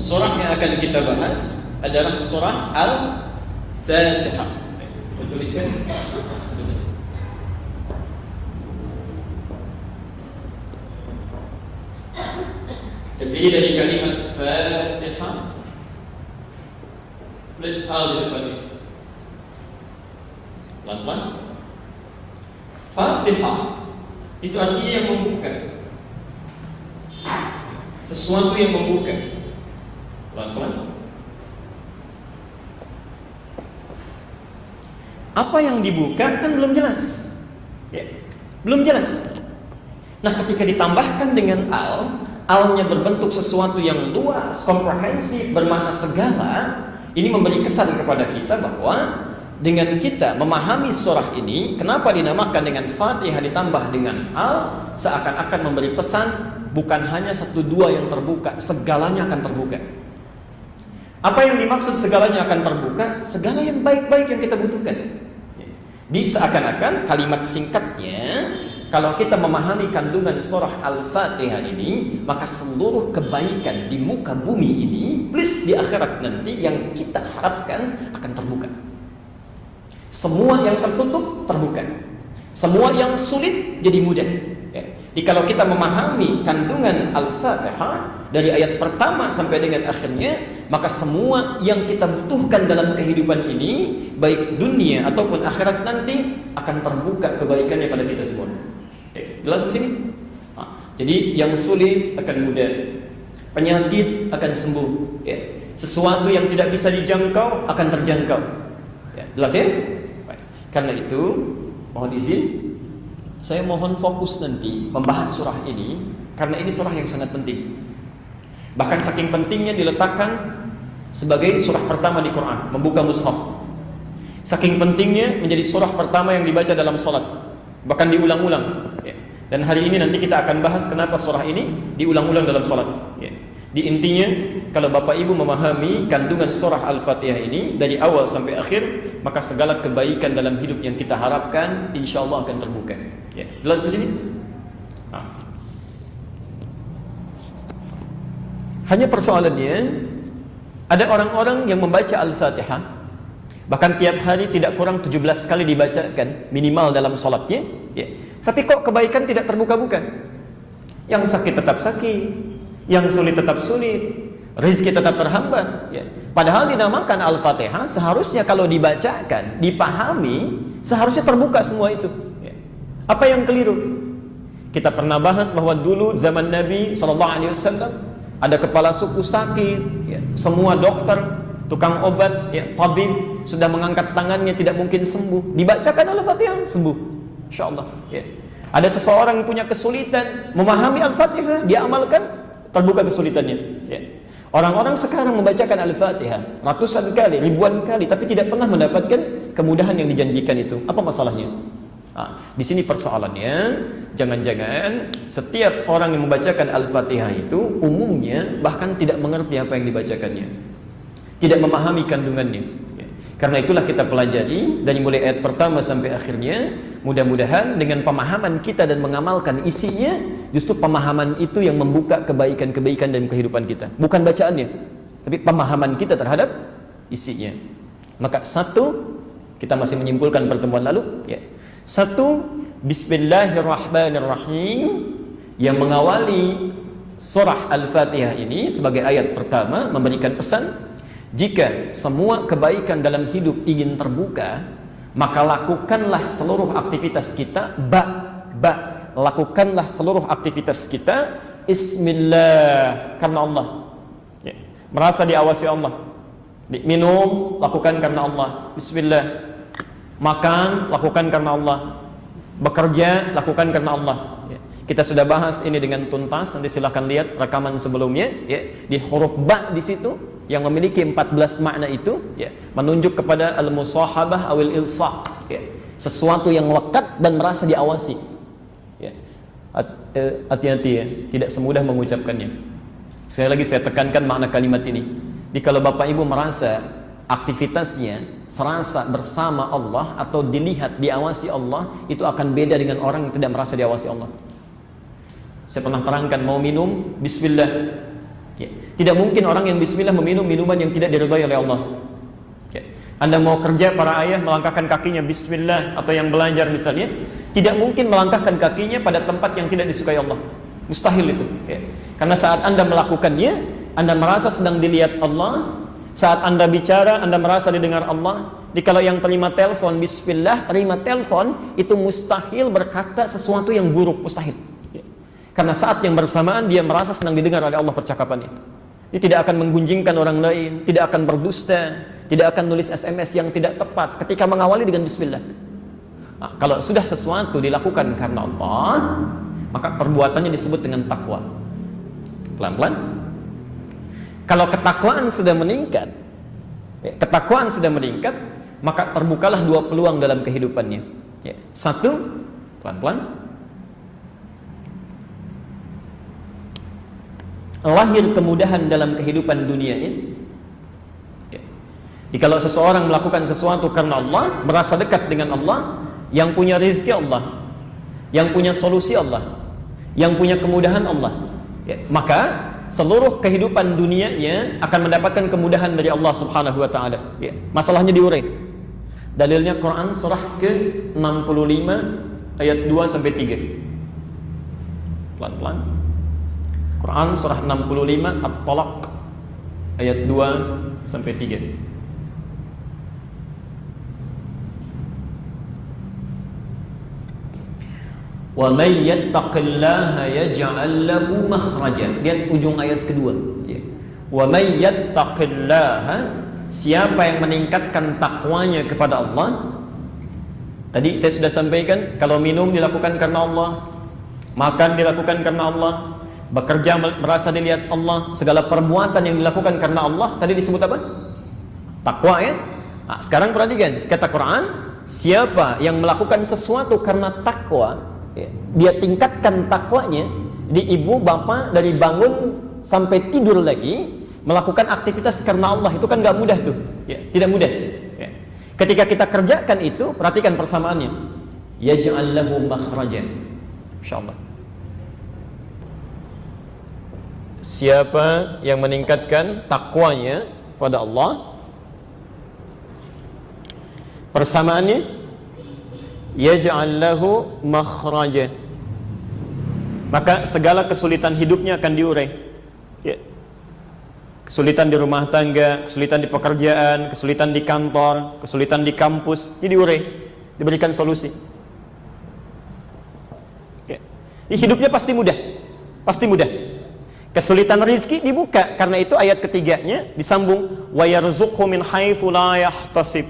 surah yang akan kita bahas adalah surah Al-Fatihah. Tuliskan. Terdiri dari kalimat Fatihah plus al di depannya. Pelan-pelan. Fatihah itu artinya yang membuka, sesuatu yang membuka. Pelan-pelan. Apa yang dibuka kan belum jelas, ya, belum jelas. Nah, ketika ditambahkan dengan alnya berbentuk sesuatu yang luas, komprehensif, bermakna segala, ini memberi kesan kepada kita bahwa dengan kita memahami surah ini, kenapa dinamakan dengan Fatihah ditambah dengan seakan-akan memberi pesan bukan hanya satu dua yang terbuka, segalanya akan terbuka. Apa yang dimaksud segalanya akan terbuka? Segala yang baik-baik yang kita butuhkan. Di seakan-akan kalimat singkatnya, kalau kita memahami kandungan surah Al-Fatihah ini, maka seluruh kebaikan di muka bumi ini plus di akhirat nanti yang kita harapkan akan terbuka. Semua yang tertutup terbuka, semua yang sulit jadi mudah. Jadi kalau kita memahami kandungan Al-Fatihah dari ayat pertama sampai dengan akhirnya, maka semua yang kita butuhkan dalam kehidupan ini, baik dunia ataupun akhirat nanti, akan terbuka kebaikannya pada kita semua. Jelas di sini? Jadi yang sulit akan mudah, penyakit akan sembuh, sesuatu yang tidak bisa dijangkau akan terjangkau. Jelas ya? Baik. Karena itu, mohon izin, saya mohon fokus nanti membahas surah ini, karena ini surah yang sangat penting. Bahkan saking pentingnya diletakkan sebagai surah pertama di Quran, membuka mushaf. Saking pentingnya menjadi surah pertama yang dibaca dalam salat, bahkan diulang-ulang. Dan hari ini nanti kita akan bahas kenapa surah ini diulang-ulang dalam salat. Di intinya, kalau Bapak Ibu memahami kandungan surah Al-Fatihah ini dari awal sampai akhir, maka segala kebaikan dalam hidup yang kita harapkan insya Allah akan terbuka. Jelas di sini? Hanya persoalannya, ada orang-orang yang membaca Al-Fatihah, bahkan tiap hari tidak kurang 17 kali dibacakan minimal dalam sholatnya, tapi kok kebaikan tidak terbuka-buka. Yang sakit tetap sakit, yang sulit tetap sulit, rezeki tetap terhambat. Padahal dinamakan Al-Fatihah, seharusnya kalau dibacakan, dipahami, seharusnya terbuka semua itu. Apa yang keliru? Kita pernah bahas bahwa dulu zaman Nabi SAW ada kepala suku sakit, semua dokter, tukang obat, tabib sudah mengangkat tangannya, tidak mungkin sembuh. Dibacakan Al-Fatihah, sembuh, insya Allah. Ada seseorang yang punya kesulitan memahami Al-Fatihah, dia amalkan, terbuka kesulitannya. Orang-orang sekarang membacakan Al-Fatihah ratusan kali, ribuan kali, tapi tidak pernah mendapatkan kemudahan yang dijanjikan itu. Apa masalahnya? Di sini persoalannya, jangan-jangan setiap orang yang membacakan Al-Fatihah itu umumnya bahkan tidak mengerti apa yang dibacakannya, tidak memahami kandungannya. Karena itulah kita pelajari dari mulai ayat pertama sampai akhirnya. Mudah-mudahan dengan pemahaman kita dan mengamalkan isinya, justru pemahaman itu yang membuka kebaikan-kebaikan dalam kehidupan kita, bukan bacaannya, tapi pemahaman kita terhadap isinya. Maka satu, kita masih menyimpulkan pertemuan lalu, satu, Bismillahirrahmanirrahim yang mengawali surah Al-Fatihah ini sebagai ayat pertama memberikan pesan, jika semua kebaikan dalam hidup ingin terbuka, maka lakukanlah seluruh aktivitas kita, lakukanlah seluruh aktivitas kita Bismillah, karena Allah, merasa diawasi Allah. Minum, lakukan karena Allah, Bismillah. Makan, lakukan karena Allah. Bekerja, lakukan karena Allah. Kita sudah bahas ini dengan tuntas, nanti silahkan lihat rekaman sebelumnya. Di huruf ba di situ yang memiliki 14 makna itu, menunjuk kepada al-musahabah awil ilsaq, sesuatu yang lekat dan merasa diawasi. Hati-hati ya, tidak semudah mengucapkannya. Sekali lagi saya tekankan makna kalimat ini. Jadi kalau Bapak Ibu merasa aktivitasnya serasa bersama Allah atau dilihat, diawasi Allah, itu akan beda dengan orang yang tidak merasa diawasi Allah. Saya pernah terangkan, mau minum, Bismillah, Tidak mungkin orang yang bismillah meminum minuman yang tidak diridhai oleh Allah. Ya. Anda mau kerja, para ayah melangkahkan kakinya bismillah, atau yang belajar misalnya, tidak mungkin melangkahkan kakinya pada tempat yang tidak disukai Allah. Mustahil itu. Ya. Karena saat Anda melakukannya, Anda merasa sedang dilihat Allah. Saat Anda bicara, Anda merasa didengar Allah. Jadi kalau yang terima telepon, bismillah, terima telepon, itu mustahil berkata sesuatu yang buruk, mustahil. Ya. Karena saat yang bersamaan dia merasa sedang didengar oleh Allah percakapannya. Dia tidak akan menggunjingkan orang lain, tidak akan berdusta, tidak akan nulis SMS yang tidak tepat ketika mengawali dengan bismillah. Nah, kalau sudah sesuatu dilakukan karena Allah, maka perbuatannya disebut dengan takwa. Pelan-pelan. Kalau ketakwaan sudah meningkat, maka terbukalah dua peluang dalam kehidupannya. Ya. Satu, pelan-pelan, lahir kemudahan dalam kehidupan dunianya. Ya. Jadi kalau seseorang melakukan sesuatu karena Allah, merasa dekat dengan Allah, yang punya rezeki Allah, yang punya solusi Allah, yang punya kemudahan Allah, ya, maka seluruh kehidupan dunianya akan mendapatkan kemudahan dari Allah Subhanahu wa taala. Ya. Masalahnya diurai. Dalilnya Quran surah ke-65 ayat 2 sampai 3. Pelan-pelan. Quran surah 65 At-Talaq ayat 2 sampai 3. Wa may yattaqillaha yaj'al lahu makhraja. Lihat ujung ayat kedua. Wa may yattaqillaha, siapa yang meningkatkan takwanya kepada Allah. Tadi saya sudah sampaikan, kalau minum dilakukan karena Allah, makan dilakukan karena Allah, bekerja merasa dilihat Allah, segala perbuatan yang dilakukan karena Allah, tadi disebut apa? Takwa, ya. Nah, sekarang perhatikan kata Quran, siapa yang melakukan sesuatu karena takwa, ya, dia tingkatkan takwanya. Di ibu bapak dari bangun sampai tidur lagi melakukan aktivitas karena Allah, itu kan nggak mudah tuh, ya, tidak mudah. Ya. Ketika kita kerjakan itu, perhatikan persamaannya. Yaj'al lahu makhraja. Insyaallah. Siapa yang meningkatkan takwanya pada Allah, persamaannya yaj'al lahu makhraja, maka segala kesulitan hidupnya akan diurai. Ya. Kesulitan di rumah tangga, kesulitan di pekerjaan, kesulitan di kantor, kesulitan di kampus, ini diurai, diberikan solusi. Ya. Hidupnya pasti mudah, pasti mudah. Kesulitan rezeki dibuka, karena itu ayat ketiganya disambung, wa yarzuqhu min haitsu la yahtasib.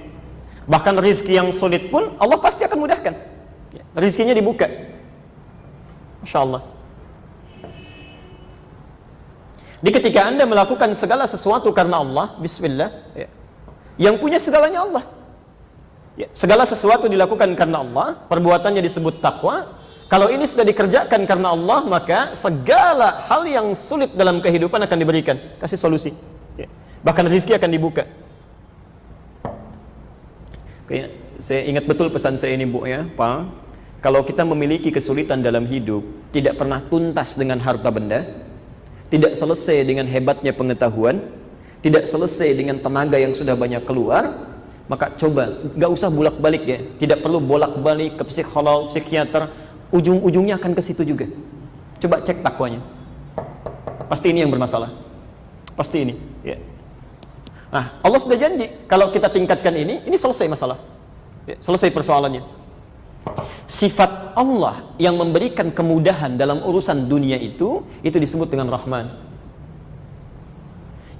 Bahkan rezeki yang sulit pun Allah pasti akan mudahkan. Ya, rezekinya dibuka. Masya Allah. Di ketika Anda melakukan segala sesuatu karena Allah, bismillah, ya, yang punya segalanya Allah. Ya, segala sesuatu dilakukan karena Allah, perbuatannya disebut takwa. Kalau ini sudah dikerjakan karena Allah, maka segala hal yang sulit dalam kehidupan akan diberikan, kasih solusi. Ya. Bahkan rezeki akan dibuka. Oke, saya ingat betul pesan saya ini, Bu, ya, Pak. Kalau kita memiliki kesulitan dalam hidup, tidak pernah tuntas dengan harta benda, tidak selesai dengan hebatnya pengetahuan, tidak selesai dengan tenaga yang sudah banyak keluar, maka coba, nggak usah bolak-balik, ya. Tidak perlu bolak-balik ke psikolog, psikiater. Ujung-ujungnya akan ke situ juga. Coba cek takwanya. Pasti ini yang bermasalah. Pasti ini. Ya. Nah, Allah sudah janji kalau kita tingkatkan ini selesai masalah. Ya, selesai persoalannya. Sifat Allah yang memberikan kemudahan dalam urusan dunia itu disebut dengan Rahman.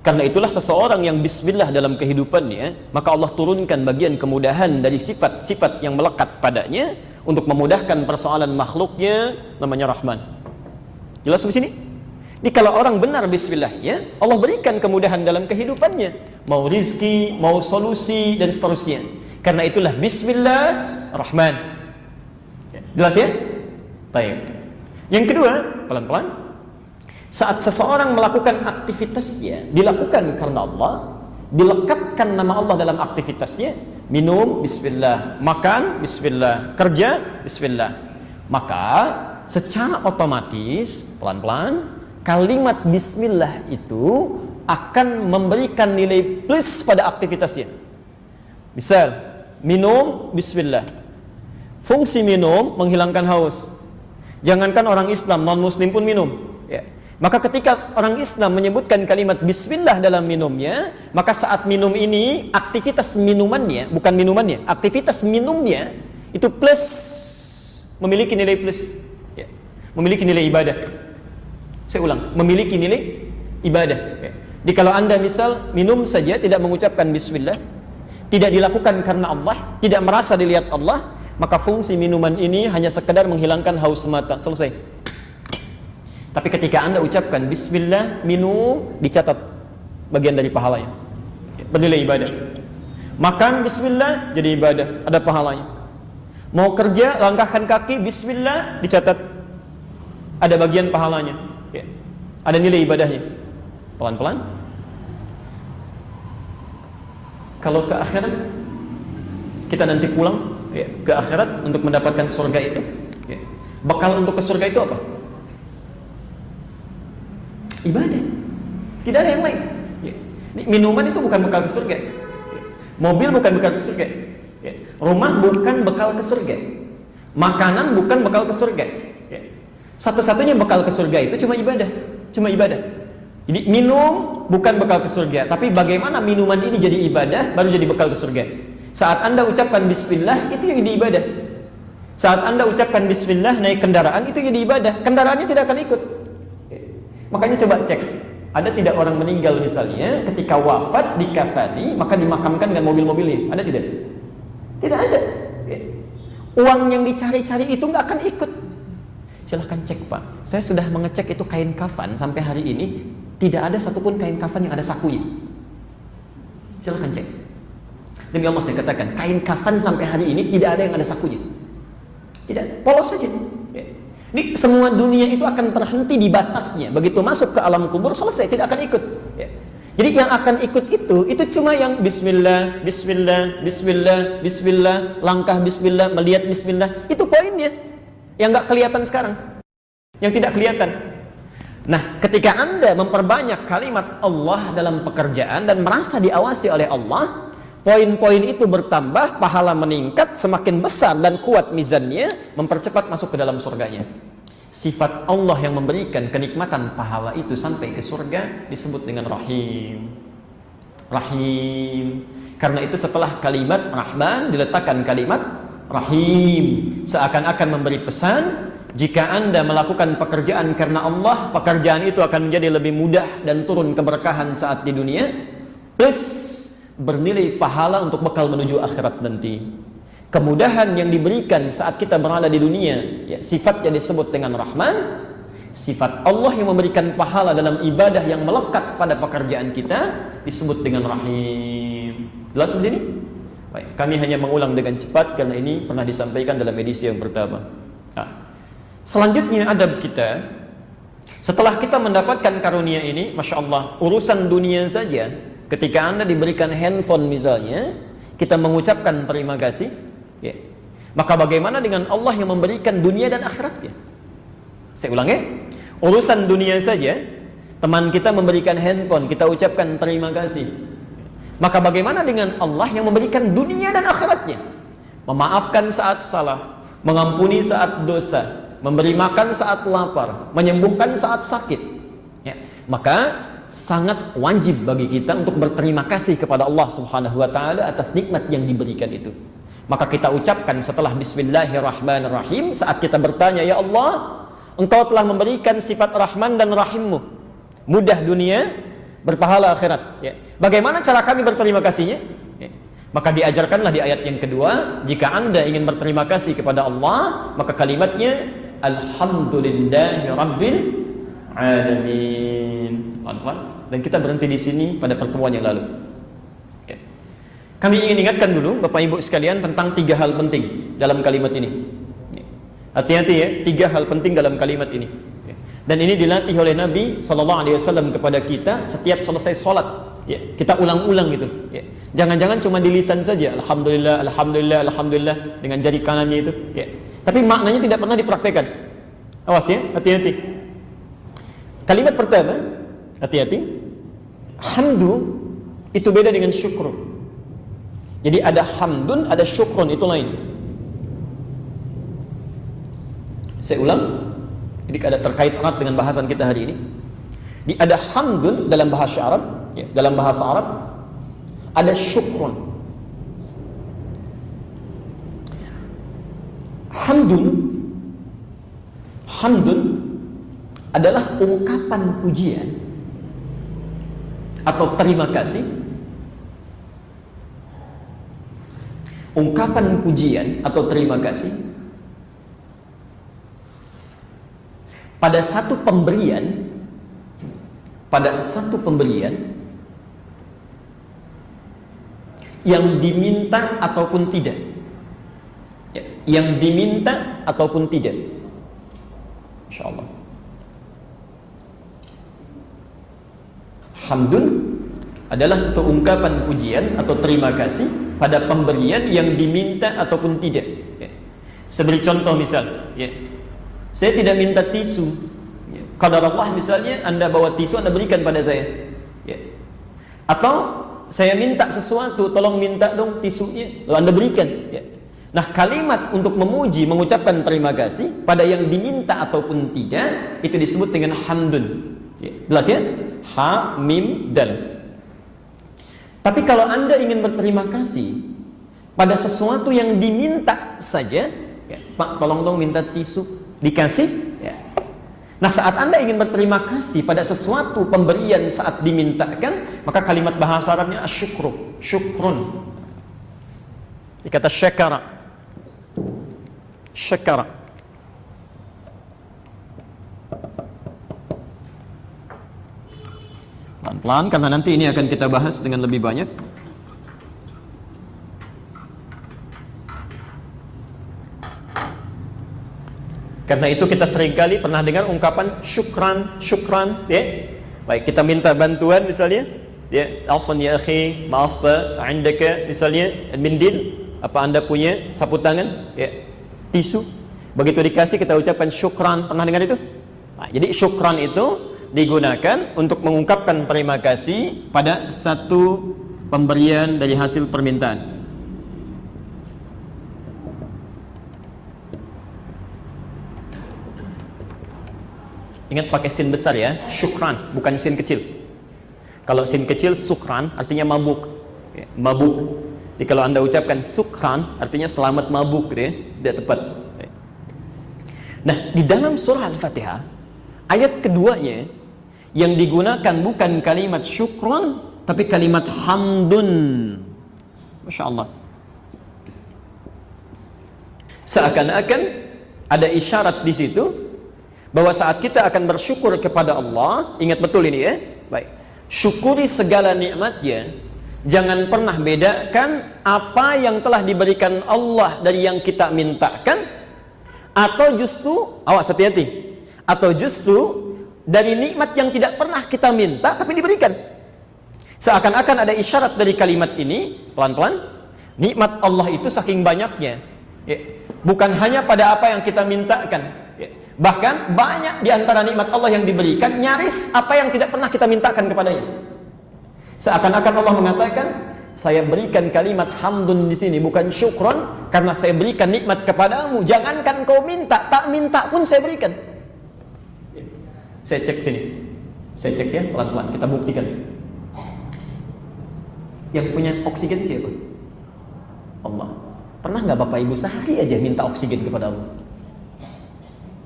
Karena itulah seseorang yang bismillah dalam kehidupannya, maka Allah turunkan bagian kemudahan dari sifat-sifat yang melekat padanya untuk memudahkan persoalan makhluknya, namanya Rahman. Jelas di sini? Jadi kalau orang benar bismillah, ya, Allah berikan kemudahan dalam kehidupannya, mau rizki, mau solusi, dan seterusnya. Karena itulah bismillah Rahman. Jelas, ya? Baik. Yang kedua, pelan-pelan, saat seseorang melakukan aktivitasnya dilakukan karena Allah, dilekatkan nama Allah dalam aktivitasnya, minum bismillah, makan bismillah, kerja bismillah, maka secara otomatis pelan-pelan kalimat bismillah itu akan memberikan nilai plus pada aktivitasnya. Misal, minum bismillah. Fungsi minum menghilangkan haus. Jangankan orang Islam, non-muslim pun minum. Ya. Maka ketika orang Islam menyebutkan kalimat bismillah dalam minumnya, maka saat minum ini, aktivitas minumannya, bukan minumannya, aktivitas minumnya itu plus, memiliki nilai plus. Ya. Memiliki nilai ibadah. Saya ulang, memiliki nilai ibadah. Ya. Jadi kalau Anda misal minum saja tidak mengucapkan bismillah, tidak dilakukan karena Allah, tidak merasa dilihat Allah, maka fungsi minuman ini hanya sekedar menghilangkan haus semata, selesai. Tapi ketika Anda ucapkan bismillah, minum, dicatat bagian dari pahalanya, bernilai ibadah. Makan bismillah, jadi ibadah, ada pahalanya. Mau kerja, langkahkan kaki bismillah, dicatat, ada bagian pahalanya, ya. Ada nilai ibadahnya. Pelan-pelan. Kalau ke akhirat, kita nanti pulang, ya, ke akhirat untuk mendapatkan surga itu, ya. Bekal untuk ke surga itu apa? Ibadah. Tidak ada yang lain, ya. Minuman itu bukan bekal ke surga, ya. Mobil bukan bekal ke surga, ya. Rumah bukan bekal ke surga, makanan bukan bekal ke surga, ya. Satu-satunya bekal ke surga itu cuma ibadah, cuma ibadah. Jadi minum bukan bekal ke surga, tapi bagaimana minuman ini jadi ibadah baru jadi bekal ke surga. Saat Anda ucapkan bismillah, itu yang jadi ibadah. Saat Anda ucapkan bismillah naik kendaraan, itu jadi ibadah. Kendaraannya tidak akan ikut. Makanya coba cek, ada tidak orang meninggal misalnya ketika wafat dikafani maka dimakamkan dengan mobil-mobilnya? Ada tidak? Tidak ada. Uang yang dicari-cari itu nggak akan ikut. Silahkan cek, Pak. Saya sudah mengecek itu kain kafan sampai hari ini tidak ada satupun kain kafan yang ada sakunya. Silahkan cek. Demi Allah saya katakan, kain kafan sampai hari ini tidak ada yang ada sakunya. Tidak ada, polos saja. Ya. Ini semua dunia itu akan terhenti di batasnya. Begitu masuk ke alam kubur selesai, tidak akan ikut. Ya. Jadi yang akan ikut itu cuma yang bismillah, bismillah, bismillah, bismillah, langkah bismillah, melihat bismillah. Itu poinnya. Yang nggak kelihatan sekarang, yang tidak kelihatan. Nah, ketika Anda memperbanyak kalimat Allah dalam pekerjaan dan merasa diawasi oleh Allah, poin-poin itu bertambah, pahala meningkat, semakin besar dan kuat mizannya, mempercepat masuk ke dalam surganya. Sifat Allah yang memberikan kenikmatan pahala itu sampai ke surga disebut dengan Rahim. Rahim. Karena itu setelah kalimat Rahman diletakkan kalimat Rahim, seakan-akan memberi pesan, jika Anda melakukan pekerjaan karena Allah, pekerjaan itu akan menjadi lebih mudah dan turun keberkahan saat di dunia, plus bernilai pahala untuk bekal menuju akhirat nanti. Kemudahan yang diberikan saat kita berada di dunia, ya, sifatnya disebut dengan Rahman. Sifat Allah yang memberikan pahala dalam ibadah yang melekat pada pekerjaan kita disebut dengan Rahim. Jelas di sini? Baik, kami hanya mengulang dengan cepat karena ini pernah disampaikan dalam edisi yang pertama. Nah, selanjutnya adab kita, setelah kita mendapatkan karunia ini, Masya Allah, urusan dunia saja, ketika Anda diberikan handphone misalnya, kita mengucapkan terima kasih, ya. Maka bagaimana dengan Allah yang memberikan dunia dan akhiratnya? Saya ulang ya, urusan dunia saja, teman kita memberikan handphone, kita ucapkan terima kasih. Maka bagaimana dengan Allah yang memberikan dunia dan akhiratnya? Memaafkan saat salah, mengampuni saat dosa, memberi makan saat lapar, menyembuhkan saat sakit, ya. Maka sangat wajib bagi kita untuk berterima kasih kepada Allah Subhanahu wa Ta'ala atas nikmat yang diberikan itu. Maka kita ucapkan setelah Bismillahirrahmanirrahim, saat kita bertanya, ya Allah, Engkau telah memberikan sifat Rahman dan Rahim-Mu, mudah dunia, berpahala akhirat, ya. Bagaimana cara kami berterima kasihnya? Ya. Maka diajarkanlah di ayat yang kedua, jika Anda ingin berterima kasih kepada Allah, maka kalimatnya Alhamdulillahi Rabbil Alamin. Dan kita berhenti di sini pada pertemuan yang lalu. Ya. Kami ingin ingatkan dulu Bapak Ibu sekalian tentang 3 hal penting dalam kalimat ini. Ya. Hati-hati ya, 3 hal penting dalam kalimat ini. Ya. Dan ini dilatih oleh Nabi SAW kepada kita setiap selesai sholat. Ya, kita ulang-ulang gitu. Ya. Jangan-jangan cuma di lisan saja, Alhamdulillah, Alhamdulillah, Alhamdulillah dengan jari kanannya itu. Ya. Tapi maknanya tidak pernah dipraktekkan. Awas ya, hati-hati. Kalimat pertama, hati-hati, hamdu itu beda dengan syukur. Jadi ada hamdun, ada syukrun, itu lain. Saya ulang, jadi ada terkait erat dengan bahasan kita hari ini. Di ada hamdun dalam bahasa Arab, ya, dalam bahasa Arab ada syukrun. Hamdun adalah ungkapan pujian atau terima kasih, ungkapan pujian atau terima kasih pada satu pemberian, yang diminta ataupun tidak, ya, yang diminta ataupun tidak. Insyaallah. Hamdun adalah satu ungkapan pujian atau terima kasih pada pemberian yang diminta ataupun tidak. Ya. Seberi contoh misal, ya, saya tidak minta tisu. Ya. Qadar Allah misalnya, Anda bawa tisu, Anda berikan pada saya. Ya. Atau saya minta sesuatu, tolong minta dong tisunya, lalu Anda berikan. Ya. Nah, kalimat untuk memuji, mengucapkan terima kasih pada yang diminta ataupun tidak, itu disebut dengan hamdun. Ya. Jelas ya? Ha, mim, dal. Tapi kalau Anda ingin berterima kasih pada sesuatu yang diminta saja, ya, Pak tolong dong minta tisu, dikasih. Ya. Nah, saat Anda ingin berterima kasih pada sesuatu pemberian saat dimintakan, maka kalimat bahasa Arabnya asyukru, syukrun. Dikata syakara, syakara. Pelan-pelan, karena nanti ini akan kita bahas dengan lebih banyak. Karena itu kita seringkali pernah dengar ungkapan syukran, syukran, ya. Baik, kita minta bantuan misalnya, ya, afwan ya akhi, maaf indaka misalnya mindil, apa Anda punya sapu tangan, ya, tisu. Begitu dikasih kita ucapkan syukran. Pernah dengar itu? Nah, jadi syukran itu digunakan untuk mengungkapkan terima kasih pada satu pemberian dari hasil permintaan. Ingat pakai sin besar ya, syukran, bukan sin kecil. Kalau sin kecil sukran artinya mabuk, ya, mabuk. Jadi kalau Anda ucapkan sukran artinya selamat mabuk, ya, tidak tepat. Nah, di dalam surah Al-Fatihah ayat keduanya yang digunakan bukan kalimat syukran tapi kalimat hamdun. Masya Allah. Seakan-akan ada isyarat di situ bahwa saat kita akan bersyukur kepada Allah, ingat betul ini ya, baik, syukuri segala nikmatnya. Jangan pernah bedakan apa yang telah diberikan Allah dari yang kita mintakan, atau justru, awas hati-hati, atau justru dari nikmat yang tidak pernah kita minta tapi diberikan. Seakan-akan ada isyarat dari kalimat ini, pelan-pelan, nikmat Allah itu saking banyaknya, ya, bukan hanya pada apa yang kita mintakan, ya, bahkan banyak di antara nikmat Allah yang diberikan nyaris apa yang tidak pernah kita mintakan kepadanya. Seakan-akan Allah mengatakan, saya berikan kalimat hamdun di sini bukan syukron, karena saya berikan nikmat kepadamu. Jangankan kau minta, tak minta pun saya berikan. Saya cek sini, saya cek ya, pelan-pelan kita buktikan. Yang punya oksigen siapa? Allah. Pernah nggak Bapak Ibu sehari aja minta oksigen kepada Allah?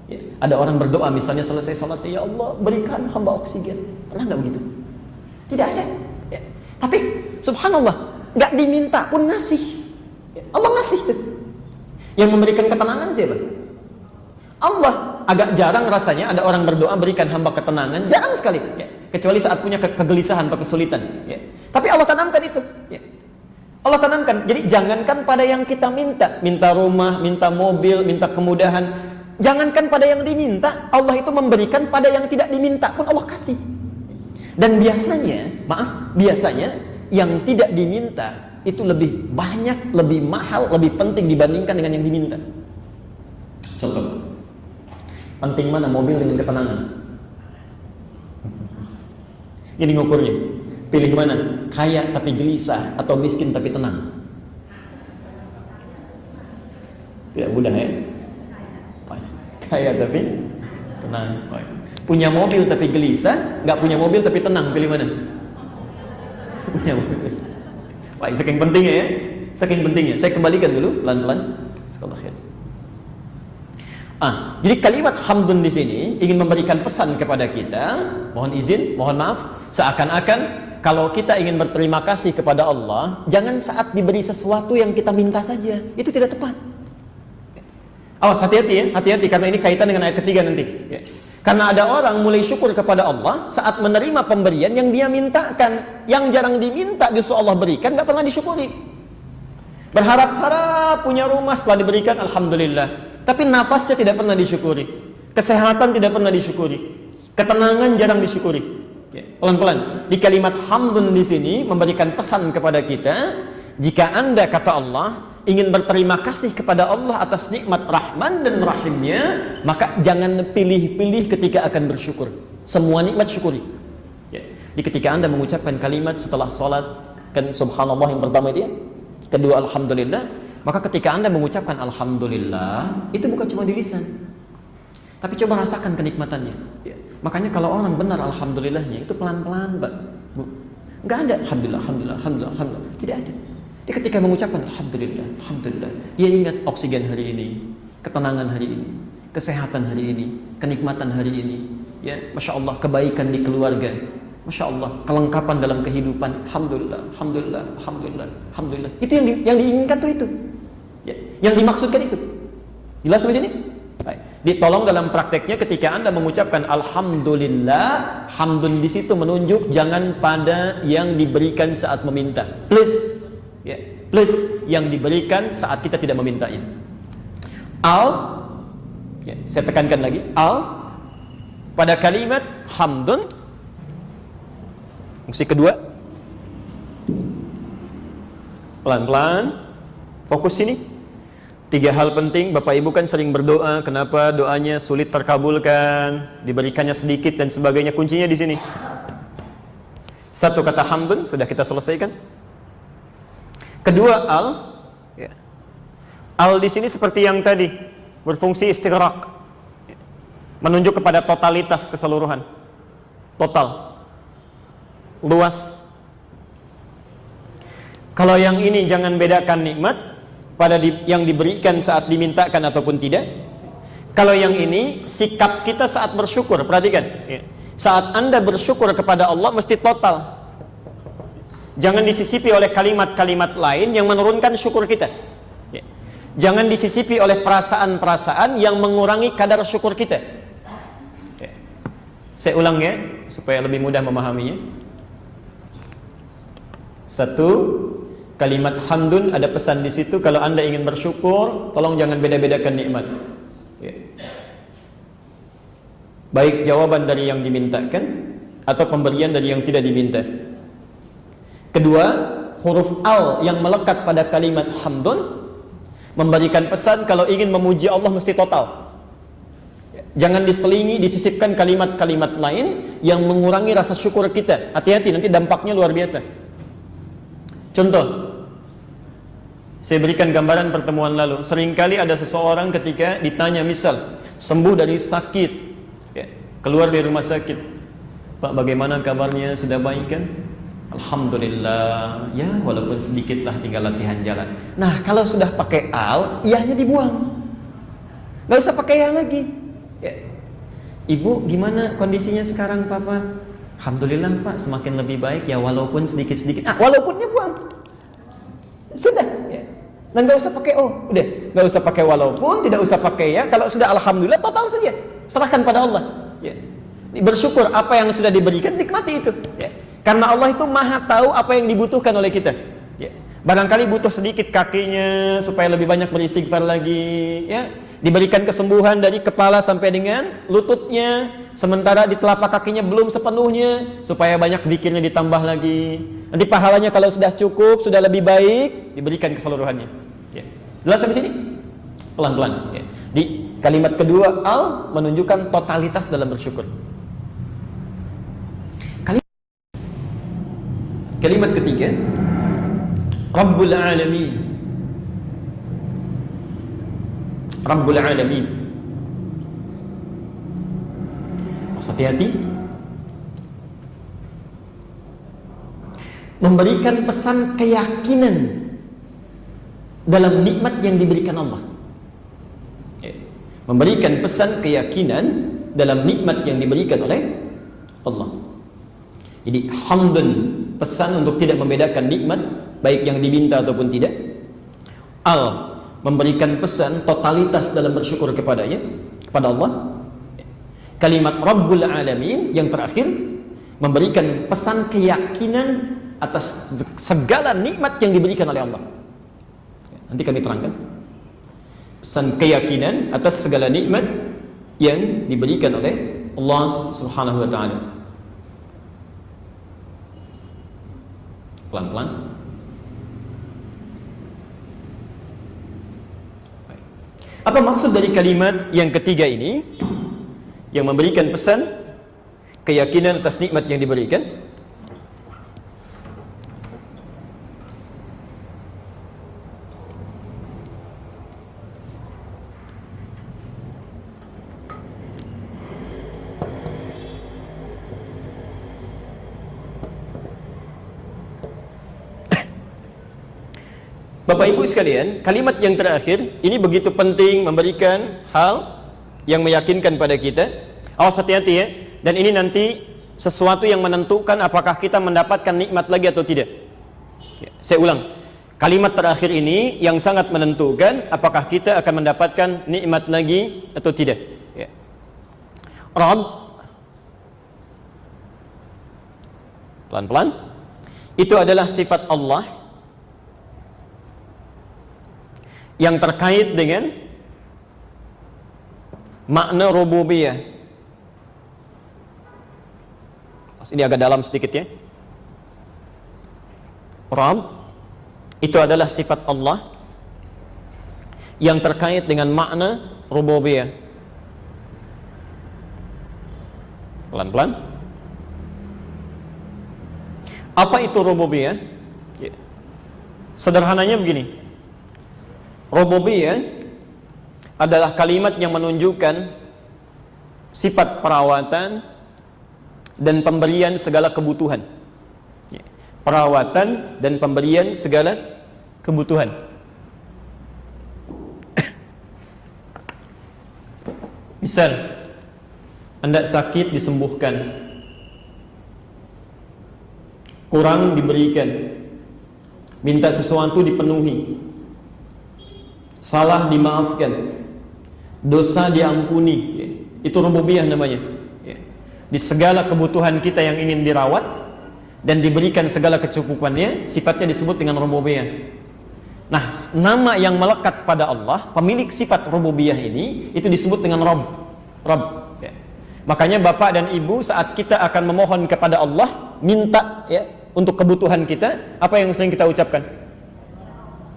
Ya, ada orang berdoa misalnya selesai sholat, ya Allah berikan hamba oksigen. Pernah nggak begitu? Tidak ada. Ya. Tapi subhanallah, nggak diminta pun ngasih. Ya, Allah ngasih tuh. Yang memberikan ketenangan siapa? Allah. Agak jarang rasanya ada orang berdoa berikan hamba ketenangan, jarang sekali, ya. Kecuali saat punya kegelisahan atau kesulitan, ya. Tapi Allah tanamkan itu, ya. Allah tanamkan. Jadi jangankan pada yang kita minta, minta rumah, minta mobil, minta kemudahan, jangankan pada yang diminta, Allah itu memberikan pada yang tidak diminta pun Allah kasih. Dan biasanya, maaf, biasanya yang tidak diminta itu lebih banyak, lebih mahal, lebih penting dibandingkan dengan yang diminta. Contoh, penting mana mobil dengan ketenangan? Ini ngukurnya. Pilih mana? Kaya tapi gelisah atau miskin tapi tenang? Tidak mudah ya? Kaya tapi tenang. Punya mobil tapi gelisah, nggak punya mobil tapi tenang, pilih mana? Punya mobil. Baik, saking pentingnya ya. Saking pentingnya. Saya kembalikan dulu pelan-pelan. Jadi kalimat hamdun di sini ingin memberikan pesan kepada kita, mohon izin, mohon maaf, seakan-akan kalau kita ingin berterima kasih kepada Allah, jangan saat diberi sesuatu yang kita minta saja. Itu tidak tepat. Awas, hati-hati ya, hati-hati karena ini kaitan dengan ayat ketiga nanti. Ya. Karena ada orang mulai syukur kepada Allah saat menerima pemberian yang dia mintakan, yang jarang diminta justru Allah berikan, nggak pernah disyukuri. Berharap-harap punya rumah setelah diberikan, alhamdulillah. Tapi nafasnya tidak pernah disyukuri, kesehatan tidak pernah disyukuri, ketenangan jarang disyukuri. Pelan-pelan. Di kalimat hamdun di sini memberikan pesan kepada kita, jika Anda, kata Allah, ingin berterima kasih kepada Allah atas nikmat Rahman dan Rahimnya, maka jangan pilih-pilih ketika akan bersyukur. Semua nikmat syukuri. Di ketika Anda mengucapkan kalimat setelah sholat, kan subhanallah yang pertama itu ya, kedua alhamdulillah, maka ketika Anda mengucapkan alhamdulillah, itu bukan cuma di lisan, tapi coba rasakan kenikmatannya. Makanya kalau orang benar alhamdulillahnya itu pelan-pelan, Pak. Bu. Nggak ada alhamdulillah, alhamdulillah, alhamdulillah, alhamdulillah. Tidak ada. Dia ketika mengucapkan alhamdulillah, alhamdulillah, dia ingat oksigen hari ini, ketenangan hari ini, kesehatan hari ini, kenikmatan hari ini, ya, masya Allah, kebaikan di keluarga, masya Allah, kelengkapan dalam kehidupan, alhamdulillah, alhamdulillah, alhamdulillah, alhamdulillah. Itu yang diinginkan tuh itu, ya, yang dimaksudkan itu. Jelas sampai sini? Baik. Ditolong dalam prakteknya ketika Anda mengucapkan alhamdulillah, hamdun di situ menunjuk jangan pada yang diberikan saat meminta. Please. Ya, plus yang diberikan saat kita tidak memintanya. Ya, saya tekankan lagi, pada kalimat hamdun, fungsi kedua, pelan-pelan, fokus sini. 3 hal penting. Bapak Ibu kan sering berdoa, kenapa doanya sulit terkabulkan, diberikannya sedikit dan sebagainya. Kuncinya di sini. Satu kata hamdun sudah kita selesaikan. Kedua ya. Di sini seperti yang tadi berfungsi istighraq, menunjuk kepada totalitas keseluruhan, total, luas. Kalau yang ini jangan bedakan nikmat pada yang diberikan saat dimintakan ataupun tidak. Kalau yang ini sikap kita saat bersyukur, perhatikan ya. Saat Anda bersyukur kepada Allah mesti total. Jangan disisipi oleh kalimat-kalimat lain yang menurunkan syukur kita. Ya. Jangan disisipi oleh perasaan-perasaan yang mengurangi kadar syukur kita. Ya. Saya ulang ya, supaya lebih mudah memahaminya. 1, kalimat hamdun ada pesan di situ. Kalau Anda ingin bersyukur, tolong jangan beda-bedakan nikmat. Ya. Baik jawaban dari yang dimintakan atau pemberian dari yang tidak diminta. Kedua, huruf al yang melekat pada kalimat hamdun memberikan pesan kalau ingin memuji Allah mesti total. Jangan diselingi, disisipkan kalimat-kalimat lain yang mengurangi rasa syukur kita. Hati-hati, nanti dampaknya luar biasa. Contoh, saya berikan gambaran pertemuan lalu. Seringkali ada seseorang ketika ditanya, misal sembuh dari sakit, ya, keluar dari rumah sakit, Pak bagaimana kabarnya, sudah baik kan? Alhamdulillah, ya walaupun sedikitlah tinggal latihan jalan. Nah kalau sudah pakai al, iyahnya dibuang, nggak usah pakai ya lagi. Ya. Ibu gimana kondisinya sekarang Papa? Alhamdulillah Pak, semakin lebih baik ya walaupun sedikit-sedikit. Walaupunnya buang, sudah. Ya. Nah nggak usah pakai udah nggak usah pakai walaupun, tidak usah pakai ya. Kalau sudah alhamdulillah total saja, serahkan pada Allah. Ya. Bersyukur apa yang sudah diberikan, nikmati itu. Ya. Karena Allah itu maha tahu apa yang dibutuhkan oleh kita. Ya. Barangkali butuh sedikit kakinya supaya lebih banyak beristighfar lagi. Ya. Diberikan kesembuhan dari kepala sampai dengan lututnya. Sementara di telapak kakinya belum sepenuhnya, supaya banyak zikirnya ditambah lagi. Nanti pahalanya kalau sudah cukup, sudah lebih baik, diberikan keseluruhannya. Ya. Jelas sampai sini? Pelan-pelan. Ya. Di kalimat kedua al menunjukkan totalitas dalam bersyukur. Kalimat ketiga, Rabbul Alamin. Rabbul Alamin. Hati-hati. Memberikan pesan keyakinan dalam nikmat yang diberikan Allah. Memberikan pesan keyakinan dalam nikmat yang diberikan oleh Allah. Jadi hamdun, pesan untuk tidak membedakan nikmat baik yang diminta ataupun tidak. Al, memberikan pesan totalitas dalam bersyukur kepadanya, kepada Allah. Kalimat Rabbul Alamin yang terakhir memberikan pesan keyakinan atas segala nikmat yang diberikan oleh Allah. Nanti kami terangkan pesan keyakinan atas segala nikmat yang diberikan oleh Allah Subhanahu wa taala. Pelan-pelan. Apa maksud dari kalimat yang ketiga ini yang memberikan pesan keyakinan atas nikmat yang diberikan? Bapak Ibu sekalian, kalimat yang terakhir ini begitu penting, memberikan hal yang meyakinkan pada kita. Awas, hati-hati ya. Dan ini nanti sesuatu yang menentukan apakah kita mendapatkan nikmat lagi atau tidak. Ya, saya ulang. Kalimat terakhir ini yang sangat menentukan apakah kita akan mendapatkan nikmat lagi atau tidak. Ya. Rabb, pelan-pelan, itu adalah sifat Allah yang terkait dengan makna rububiyah. Ini agak dalam sedikit ya. Rabb itu adalah sifat Allah yang terkait dengan makna rububiyah. Pelan-pelan. Apa itu rububiyah? Ya. Sederhananya begini. Rububiyah adalah kalimat yang menunjukkan sifat perawatan dan pemberian segala kebutuhan. Perawatan dan pemberian segala kebutuhan. Misal, Anda sakit disembuhkan, kurang diberikan, minta sesuatu dipenuhi, salah dimaafkan, dosa diampuni. Itu rububiyah namanya. Di segala kebutuhan kita yang ingin dirawat dan diberikan segala kecukupannya, sifatnya disebut dengan rububiyah. Nah, nama yang melekat pada Allah, pemilik sifat rububiyah ini, itu disebut dengan Rabb. Rabb. Makanya Bapak dan Ibu saat kita akan memohon kepada Allah, minta ya untuk kebutuhan kita, apa yang sering kita ucapkan?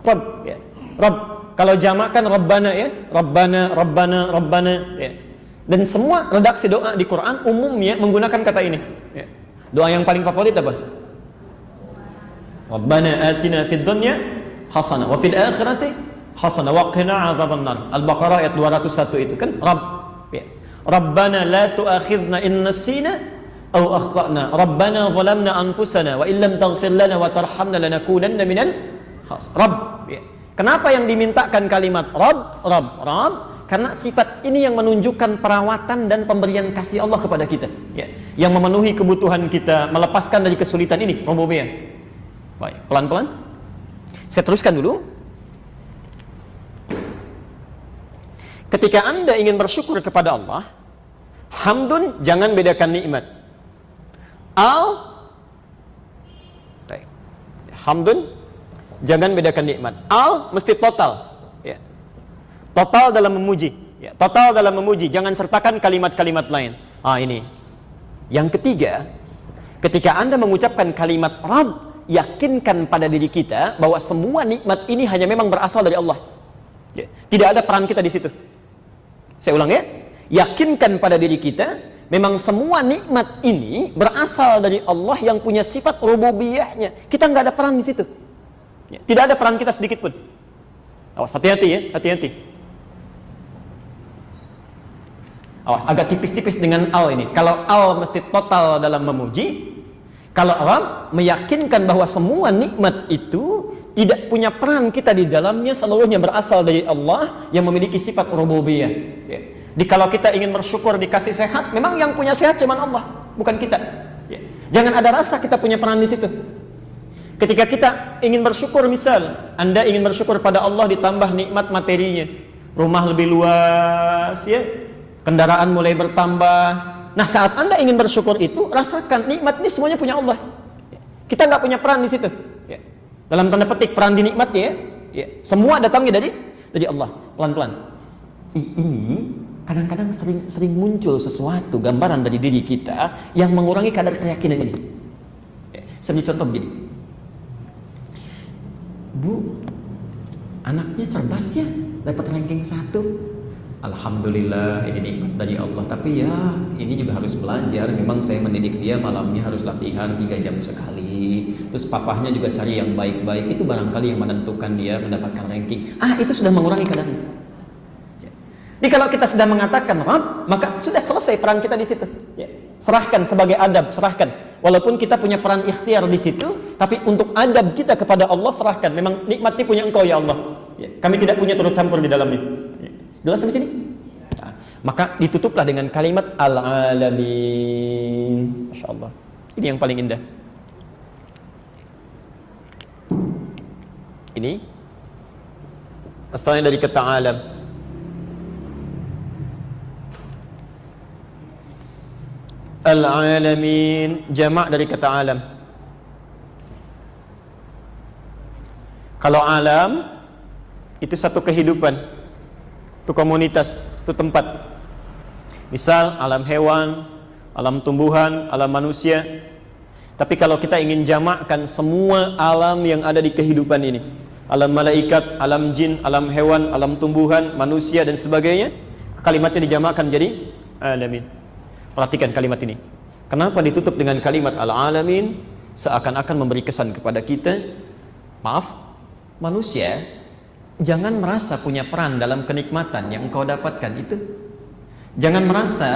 Rabb. Ya. Rabb. Kalau jamak kan Rabbana ya, Rabbana, Rabbana, Rabbana ya. Dan semua redaksi doa di Quran umumnya menggunakan kata ini ya. Doa yang paling favorit apa? Rabbana atina fid dunya hasanah wa fil akhirati hasanah wa qina adzabannar. Al-Baqarah ayat 201 itu kan Rabb ya. Rabbana la tu'akhidna in nasina aw akhtana. Rabbana zalamna anfusana wa illam taghfir lana wa tarhamna lanakunanna minal khasirin. Rabb ya. Kenapa yang dimintakan kalimat Rabb, Rabb, Rabb? Karena sifat ini yang menunjukkan perawatan dan pemberian kasih Allah kepada kita ya. Yang memenuhi kebutuhan kita, melepaskan dari kesulitan ini, rububiyah. Baik, pelan-pelan saya teruskan dulu. Ketika Anda ingin bersyukur kepada Allah, hamdun, jangan bedakan nikmat. Hamdun, jangan bedakan nikmat. Mesti total ya. Total dalam memuji ya. Total dalam memuji, jangan sertakan kalimat-kalimat lain. Ini yang ketiga, ketika Anda mengucapkan kalimat Rabb, yakinkan pada diri kita bahwa semua nikmat ini hanya memang berasal dari Allah ya. Tidak ada peran kita di situ. Saya ulang ya, yakinkan pada diri kita Memang semua nikmat ini berasal dari Allah yang punya sifat rububiyahnya. Kita nggak ada peran di situ. Ya, tidak ada peran kita sedikit pun. Awas, hati-hati ya, hati-hati. Awas, agak tipis-tipis dengan al ini. Kalau al mesti total dalam memuji. Kalau Arab meyakinkan bahwa semua nikmat itu tidak punya peran kita di dalamnya, seluruhnya berasal dari Allah yang memiliki sifat rububiyah. Ya. Jadi kalau kita ingin bersyukur dikasih sehat, memang yang punya sehat cuma Allah, bukan kita. Ya. Jangan ada rasa kita punya peran di situ. Ketika kita ingin bersyukur, misal Anda ingin bersyukur pada Allah ditambah nikmat materinya, rumah lebih luas, ya, kendaraan mulai bertambah. Nah, saat Anda ingin bersyukur itu, rasakan nikmat ini semuanya punya Allah. Kita nggak punya peran di situ. Ya. Dalam tanda petik peran di nikmatnya, ya. Semua datangnya dari Allah. Pelan-pelan. Ini kadang-kadang sering muncul sesuatu gambaran dari diri kita yang mengurangi kadar keyakinan ini. Ya. Saya beri contoh begini. Bu, anaknya cerdas ya, dapat ranking 1. Alhamdulillah, ini nikmat dari Allah. Tapi ya, ini juga harus belajar. Memang saya mendidik dia, malamnya harus latihan 3 jam sekali. Terus papahnya juga cari yang baik-baik. Itu barangkali yang menentukan dia mendapatkan ranking. Itu sudah mengurangi kadarnya. Jadi kalau kita sudah mengatakan Rabb, maka sudah selesai peran kita di situ. Ya. Serahkan sebagai adab, serahkan. Walaupun kita punya peran ikhtiar di situ, tapi untuk adab kita kepada Allah serahkan. Memang nikmatnya punya Engkau ya Allah. Ya. Kami tidak punya turut campur di dalamnya. Ya. Jelas sampai sini? Nah, maka ditutuplah dengan kalimat Al-Alamin. Masya Allah. Ini yang paling indah. Ini asalnya dari kata alam. Al-Alamin, jamak dari kata alam. Kalau alam itu satu kehidupan, satu komunitas, satu tempat. Misal alam hewan, alam tumbuhan, alam manusia. Tapi kalau kita ingin jamakkan semua alam yang ada di kehidupan ini, alam malaikat, alam jin, alam hewan, alam tumbuhan, manusia dan sebagainya, kalimatnya dijamakkan jadi alamin. Perhatikan kalimat ini. Kenapa ditutup dengan kalimat al-alamin? Seakan-akan memberi kesan kepada kita, maaf, manusia jangan merasa punya peran dalam kenikmatan yang engkau dapatkan itu. Jangan merasa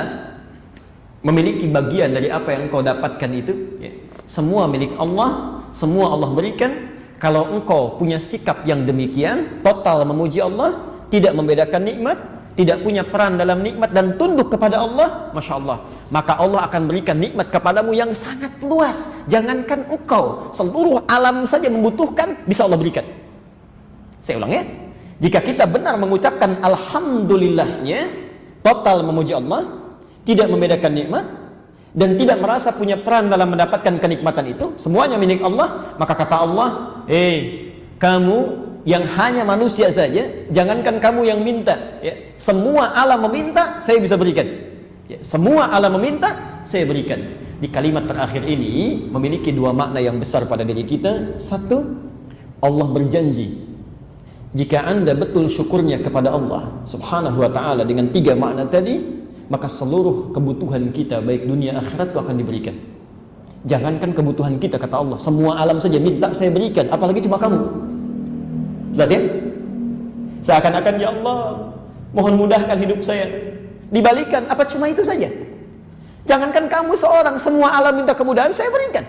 memiliki bagian dari apa yang engkau dapatkan itu. Ya. Semua milik Allah, semua Allah berikan. Kalau engkau punya sikap yang demikian, total memuji Allah, tidak membedakan nikmat, tidak punya peran dalam nikmat dan tunduk kepada Allah, Masya Allah, maka Allah akan berikan nikmat kepadamu yang sangat luas. Jangankan engkau, seluruh alam saja membutuhkan, bisa Allah berikan. Saya ulang ya, jika kita benar mengucapkan Alhamdulillahnya, total memuji Allah, tidak membedakan nikmat, dan tidak merasa punya peran dalam mendapatkan kenikmatan itu, semuanya milik Allah, maka kata Allah, kamu yang hanya manusia saja, jangankan kamu yang minta, ya, semua alam meminta, saya bisa berikan. Ya, semua alam meminta, saya berikan. Di kalimat terakhir ini memiliki 2 makna yang besar pada diri kita. Satu, Allah berjanji, jika Anda betul syukurnya kepada Allah Subhanahu wa ta'ala dengan 3 makna tadi, maka seluruh kebutuhan kita baik dunia akhirat itu akan diberikan. Jangankan kebutuhan kita, kata Allah, semua alam saja minta, saya berikan, apalagi cuma kamu. Jelas ya? Seakan-akan, ya Allah, mohon mudahkan hidup saya. Dibalikan, apa cuma itu saja? Jangankan kamu seorang, semua alam minta kemudahan, saya berikan.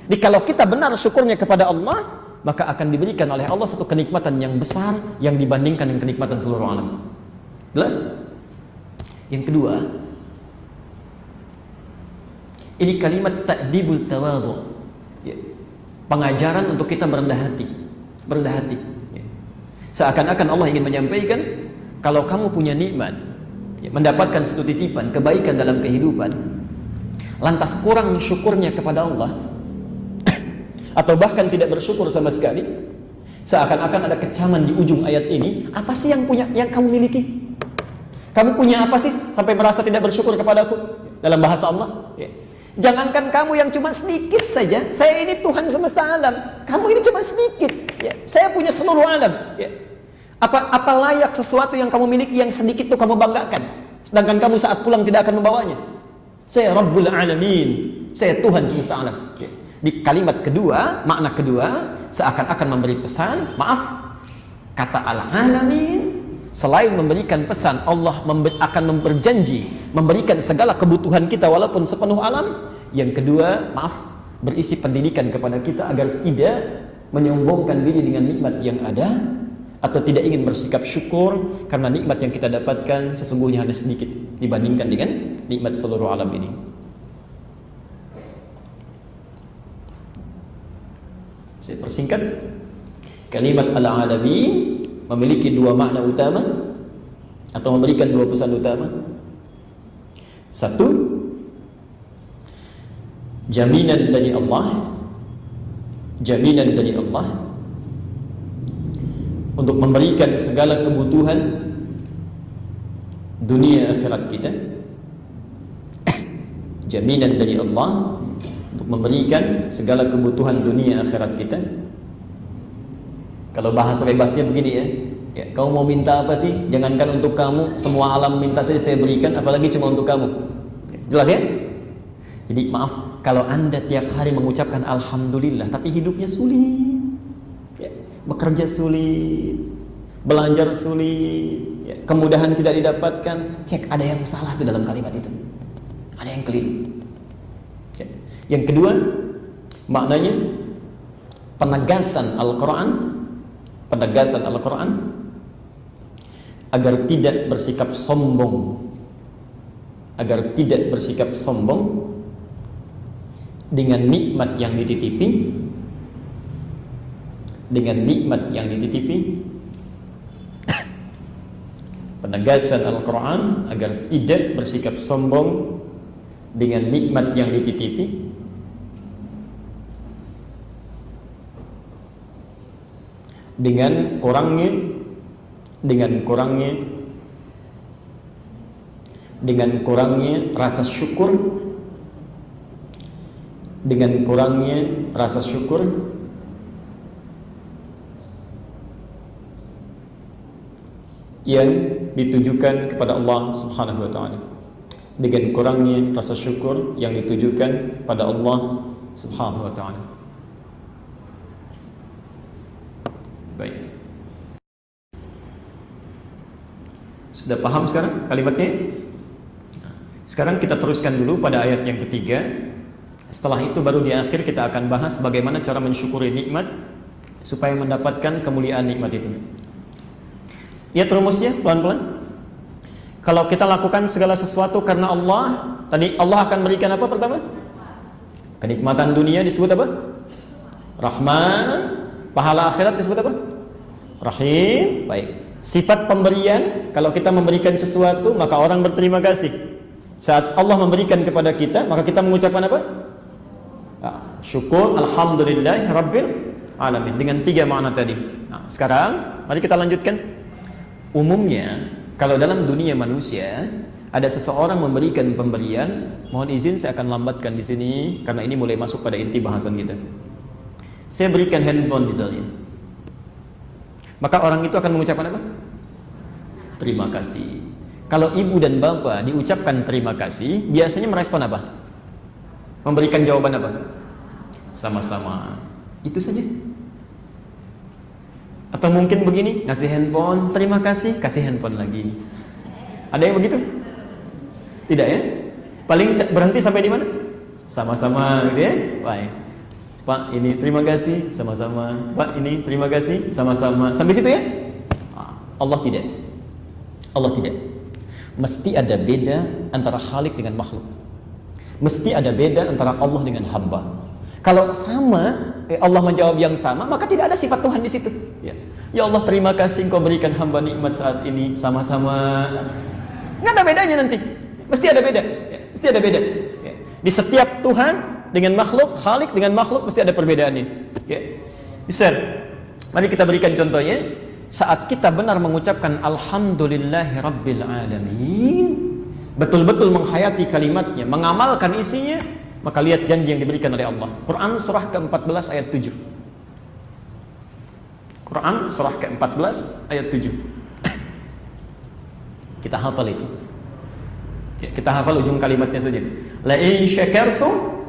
Jadi kalau kita benar syukurnya kepada Allah, maka akan diberikan oleh Allah satu kenikmatan yang besar yang dibandingkan dengan kenikmatan seluruh alam. Jelas? Yang kedua, ini kalimat ta'dibul tawadhu. Ya. Pengajaran untuk kita merendah hati. Merendah hati. Seakan-akan Allah ingin menyampaikan, kalau kamu punya nikmat, ya, mendapatkan satu titipan kebaikan dalam kehidupan, lantas kurang syukurnya kepada Allah, atau bahkan tidak bersyukur sama sekali, seakan-akan ada kecaman di ujung ayat ini. Apa sih yang kamu miliki? Kamu punya apa sih sampai merasa tidak bersyukur kepada aku? Dalam bahasa Allah, ya. Jangankan kamu yang cuma sedikit saja, saya ini Tuhan semesta alam, kamu ini cuma sedikit, ya. Saya punya seluruh alam, ya. Apa layak sesuatu yang kamu miliki yang sedikit itu kamu banggakan, sedangkan kamu saat pulang tidak akan membawanya? Saya Rabbul Alamin, saya Tuhan semesta alam. Di kalimat kedua, makna kedua, seakan-akan memberi pesan, maaf, kata Al-Alamin, selain memberikan pesan, Allah akan berjanji memberikan segala kebutuhan kita walaupun sepenuh alam. Yang kedua, maaf, berisi pendidikan kepada kita agar tidak menyombongkan diri dengan nikmat yang ada, atau tidak ingin bersikap syukur karena nikmat yang kita dapatkan sesungguhnya hanya sedikit dibandingkan dengan nikmat seluruh alam ini. Saya persingkat, kalimat Al-Alamin memiliki dua makna utama atau memberikan dua pesan utama. Satu, jaminan dari Allah untuk memberikan segala kebutuhan dunia akhirat kita. Jaminan dari Allah untuk memberikan segala kebutuhan dunia akhirat kita. Kalau bahasa bebasnya begini ya, kau mau minta apa sih? Jangankan untuk kamu, semua alam minta saja saya berikan, apalagi cuma untuk kamu. Jelas ya? Jadi maaf, kalau Anda tiap hari mengucapkan Alhamdulillah tapi hidupnya sulit, bekerja sulit, belajar sulit, kemudahan tidak didapatkan, cek ada yang salah di dalam kalimat itu, ada yang keliru. Yang kedua, maknanya penegasan Al-Quran agar tidak bersikap sombong, dengan nikmat yang dititipi, penegasan Al-Quran agar tidak bersikap sombong dengan nikmat yang dititipi, dengan kurangnya rasa syukur, yang ditujukan kepada Allah Subhanahu wa taala. Dengan kurangnya rasa syukur yang ditujukan pada Allah Subhanahu wa taala. Baik. Sudah paham sekarang kalimatnya? Sekarang kita teruskan dulu pada ayat yang ketiga. Setelah itu baru di akhir kita akan bahas bagaimana cara mensyukuri nikmat supaya mendapatkan kemuliaan nikmat itu. Lihat rumusnya pelan-pelan. Kalau kita lakukan segala sesuatu karena Allah, tadi Allah akan berikan apa pertama? Kenikmatan dunia disebut apa? Rahman. Pahala akhirat disebut apa? Rahim. Baik. Sifat pemberian, kalau kita memberikan sesuatu maka orang berterima kasih. Saat Allah memberikan kepada kita, maka kita mengucapkan apa? Syukur, alhamdulillah rabbil alamin, dengan tiga makna tadi. Nah, sekarang mari kita lanjutkan. Umumnya kalau dalam dunia manusia ada seseorang memberikan pemberian, mohon izin saya akan lambatkan di sini karena ini mulai masuk pada inti bahasan kita. Saya berikan handphone misalnya, maka orang itu akan mengucapkan apa? Terima kasih. Kalau ibu dan bapak diucapkan terima kasih, biasanya merespon apa? Memberikan jawaban apa? Sama-sama. Itu saja. Atau mungkin begini, ngasih handphone, terima kasih, kasih handphone lagi. Ada yang begitu? Tidak ya? Paling berhenti sampai di mana? Sama-sama gitu ya? Baik. Pak, ini terima kasih, sama-sama. Pak, ini terima kasih, sama-sama. Sampai situ ya? Allah tidak. Allah tidak. Mesti ada beda antara Khalik dengan makhluk. Mesti ada beda antara Allah dengan hamba. Kalau sama, Allah menjawab yang sama, maka tidak ada sifat Tuhan di situ. Ya Allah, terima kasih Engkau berikan hamba nikmat saat ini, sama-sama. Nggak ada bedanya nanti. Mesti ada beda. Mesti ada beda. Di setiap Tuhan dengan makhluk, Khalik dengan makhluk mesti ada perbedaannya. Misal, mari kita berikan contohnya. Saat kita benar mengucapkan Alhamdulillahi Rabbil Alamin, betul-betul menghayati kalimatnya, mengamalkan isinya, maka lihat janji yang diberikan oleh Allah. Quran surah ke-14 ayat 7. Quran surah ke-14 ayat 7. Kita hafal itu. Ya, kita hafal ujung kalimatnya saja. La in syakartum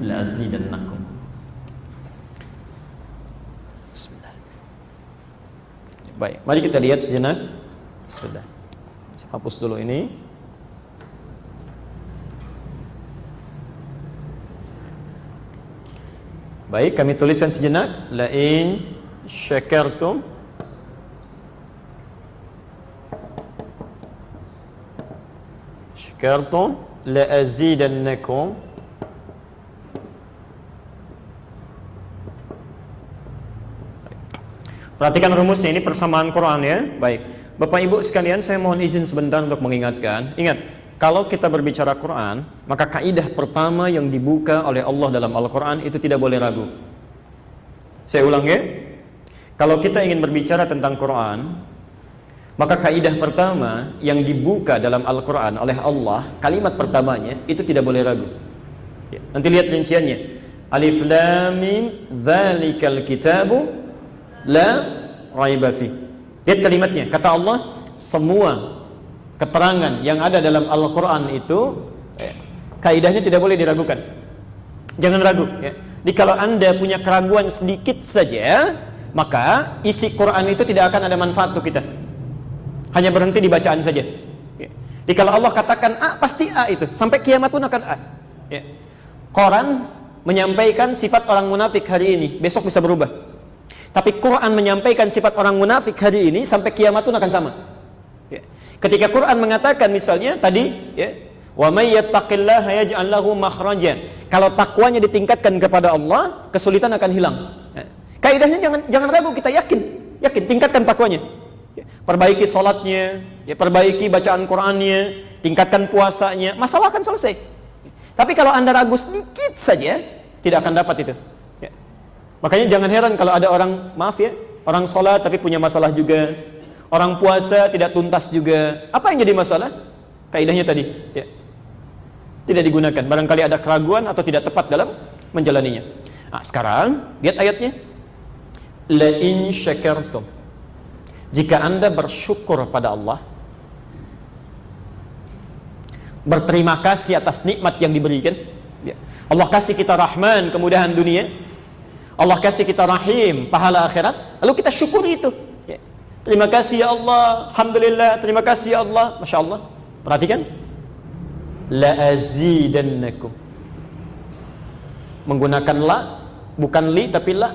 la azidannakum. Bismillah. Baik, mari kita lihat sejenak. Bismillah. Saya hapus dulu ini. Baik, kami tuliskan sejenak. La in syakartum la azidannakum. Perhatikan rumusnya, ini persamaan Quran ya. Baik, Bapak Ibu sekalian, saya mohon izin sebentar untuk mengingatkan. Ingat, kalau kita berbicara Quran, maka kaidah pertama yang dibuka oleh Allah dalam Al-Quran itu tidak boleh ragu. Saya ulang ya. Kalau kita ingin berbicara tentang Quran, maka kaidah pertama yang dibuka dalam Al-Quran oleh Allah, kalimat pertamanya itu tidak boleh ragu. Ya, nanti lihat rinciannya. Alif Lam Mim Dzalikal Kitabu La Raiba Fi. Lihat kalimatnya. Kata Allah, semua keterangan yang ada dalam Al-Quran itu kaidahnya tidak boleh diragukan. Jangan ragu ya. Jadi kalau Anda punya keraguan sedikit saja, maka isi Quran itu tidak akan ada manfaat untuk kita. Hanya berhenti di bacaan saja ya. Jadi kalau Allah katakan A, pasti A itu. Sampai kiamat pun akan A ya. Quran menyampaikan sifat orang munafik hari ini, besok bisa berubah. Tapi Quran menyampaikan sifat orang munafik hari ini, sampai kiamat pun akan sama ya. Ketika Quran mengatakan misalnya tadi ya, wa may yattaqillaha yaj'al lahu makhraja. Kalau takwanya ditingkatkan kepada Allah, kesulitan akan hilang. Ya. Kaidahnya jangan ragu, kita yakin tingkatkan takwanya. Ya. Perbaiki salatnya, ya, perbaiki bacaan Qurannya, tingkatkan puasanya, masalah akan selesai. Ya. Tapi kalau Anda ragu sedikit saja, tidak akan dapat itu. Ya. Makanya jangan heran kalau ada orang, maaf ya, orang salat tapi punya masalah juga. Orang puasa tidak tuntas juga. Apa yang jadi masalah? Kaidahnya tadi ya, tidak digunakan. Barangkali ada keraguan atau tidak tepat dalam menjalaninya. Nah, sekarang lihat ayatnya. La in syakartum. Jika Anda bersyukur pada Allah, berterima kasih atas nikmat yang diberikan ya. Allah kasih kita rahman, kemudahan dunia. Allah kasih kita rahim, pahala akhirat. Lalu kita syukuri itu ya. Terima kasih ya Allah, alhamdulillah, terima kasih ya Allah, masya Allah. Perhatikan, la azidannakum, menggunakan la, bukan li tapi la.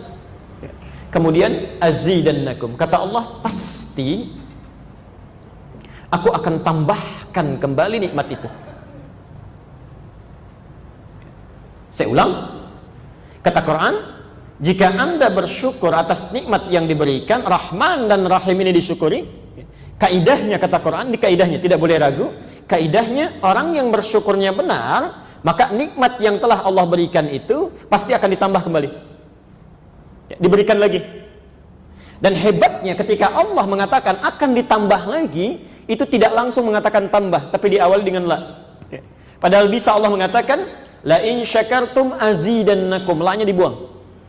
Kemudian azidannakum, kata Allah, pasti aku akan tambahkan kembali nikmat itu. Saya ulang, kata Quran, jika Anda bersyukur atas nikmat yang diberikan, Rahman dan Rahim ini disyukuri, kaidahnya kata Quran, di kaidahnya tidak boleh ragu, kaidahnya orang yang bersyukurnya benar, maka nikmat yang telah Allah berikan itu pasti akan ditambah kembali ya, diberikan lagi. Dan hebatnya ketika Allah mengatakan akan ditambah lagi, itu tidak langsung mengatakan tambah, tapi diawali dengan la ya. Padahal bisa Allah mengatakan la in syakartum azidannakum, la-nya dibuang,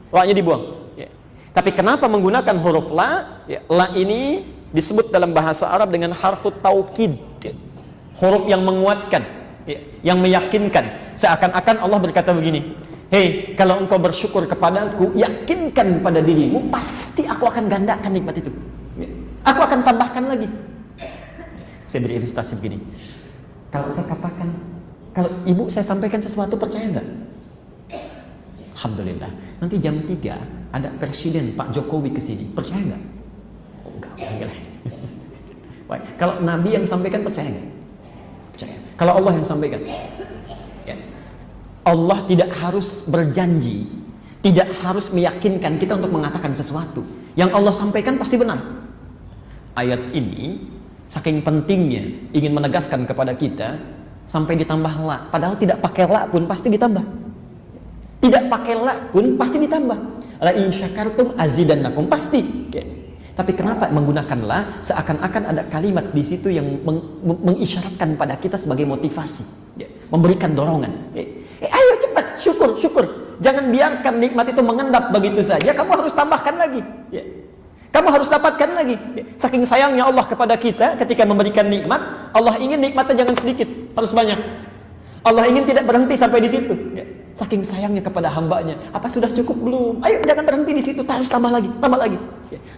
la-nya dibuang ya. Tapi kenapa menggunakan huruf la ya, la ini disebut dalam bahasa Arab dengan harfut taukid ya. Huruf yang menguatkan ya, yang meyakinkan. Seakan-akan Allah berkata begini, hei, kalau engkau bersyukur kepadaku, yakinkan kepada dirimu, pasti aku akan gandakan nikmat itu ya. Aku akan tambahkan lagi. Saya beri ilustrasi begini, kalau saya katakan, kalau ibu saya sampaikan sesuatu, percaya nggak? Alhamdulillah, nanti jam 3 ada Presiden Pak Jokowi kesini, percaya nggak? Oh, enggak. Baik. Kalau Nabi yang sampaikan, percaya nggak? Percaya. Kalau Allah yang sampaikan ya. Allah tidak harus berjanji, tidak harus meyakinkan kita untuk mengatakan sesuatu. Yang Allah sampaikan pasti benar. Ayat ini saking pentingnya ingin menegaskan kepada kita, sampai ditambah la, padahal tidak pakai la pun pasti ditambah. Tidak pakai la pun pasti ditambah. La in syakartum azidannakum, pasti ya. Tapi kenapa menggunakan la? Seakan-akan ada kalimat di situ yang mengisyaratkan pada kita sebagai motivasi ya, memberikan dorongan ya. Ayo cepat syukur. Jangan biarkan nikmat itu mengendap begitu saja, kamu harus tambahkan lagi ya. Kamu harus dapatkan lagi. Saking sayangnya Allah kepada kita ketika memberikan nikmat, Allah ingin nikmatnya jangan sedikit, harus banyak. Allah ingin tidak berhenti sampai di situ. Saking sayangnya kepada hambanya, apa sudah cukup belum? Ayo jangan berhenti di situ, harus tambah lagi, tambah lagi.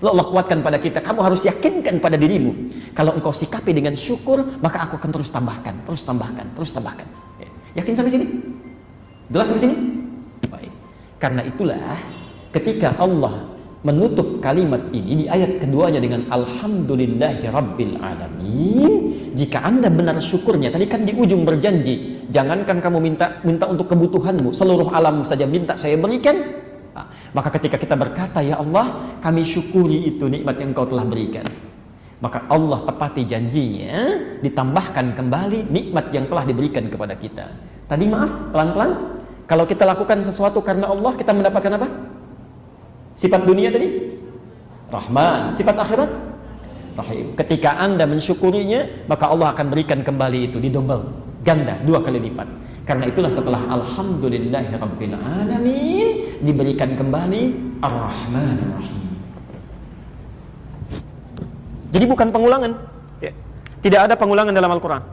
Lalu Allah kuatkan pada kita, kamu harus yakinkan pada dirimu, kalau engkau sikapi dengan syukur, maka aku akan terus tambahkan, terus tambahkan, terus tambahkan. Yakin sampai sini? Jelas sampai sini? Baik. Karena itulah ketika Allah menutup kalimat ini di ayat keduanya dengan Alhamdulillahi Rabbil Alamin, jika Anda benar syukurnya, tadi kan di ujung berjanji, jangankan kamu minta untuk kebutuhanmu, seluruh alam saja minta saya berikan. Maka ketika kita berkata, ya Allah, kami syukuri itu nikmat yang Engkau telah berikan, maka Allah tepati janjinya, ditambahkan kembali nikmat yang telah diberikan kepada kita. Tadi maaf, pelan-pelan, kalau kita lakukan sesuatu karena Allah, kita mendapatkan apa? Sifat dunia tadi Rahman, sifat akhirat Rahim. Ketika Anda mensyukurinya, maka Allah akan berikan kembali itu didobel, ganda, 2 kali lipat. Karena itulah setelah Alhamdulillahirabbil alamin diberikan kembali Ar-Rahman Ar-Rahim. Jadi bukan pengulangan, ya. Tidak ada pengulangan dalam Al-Quran,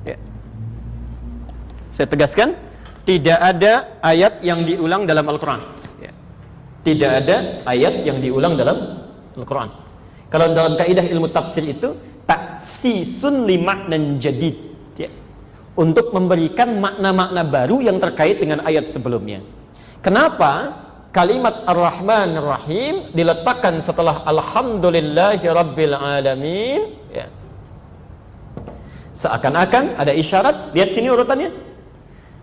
ya. Saya tegaskan, tidak ada ayat yang diulang dalam Al-Quran, ya. Tidak ada ayat yang diulang dalam Al-Quran. Kalau dalam kaidah ilmu tafsir itu taksisun li maknan jadid, ya. Untuk memberikan makna-makna baru yang terkait dengan ayat sebelumnya. Kenapa kalimat Ar-Rahman Ar-Rahim diletakkan setelah Alhamdulillahi Rabbil Alamin, ya. Seakan-akan ada isyarat, lihat sini urutannya.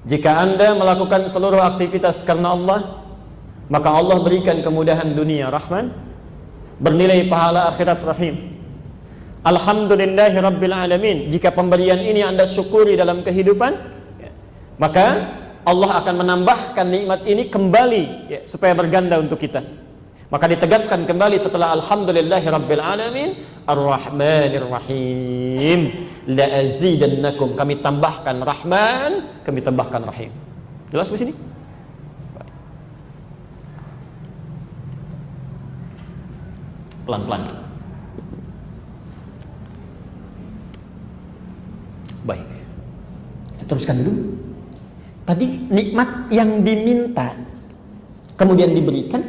Jika Anda melakukan seluruh aktivitas karena Allah, maka Allah berikan kemudahan dunia Rahman, bernilai pahala akhirat Rahim. Alhamdulillahi Rabbil Alamin, jika pemberian ini Anda syukuri dalam kehidupan, ya, maka Allah akan menambahkan nikmat ini kembali, ya, supaya berganda untuk kita. Maka ditegaskan kembali setelah Alhamdulillahi Rabbil Alamin, Ar-Rahmanir Rahim, la azidannakum, kami tambahkan Rahman, kami tambahkan Rahim. Jelas di sini? Pelan-pelan. Baik, kita teruskan dulu. Tadi nikmat yang diminta kemudian diberikan,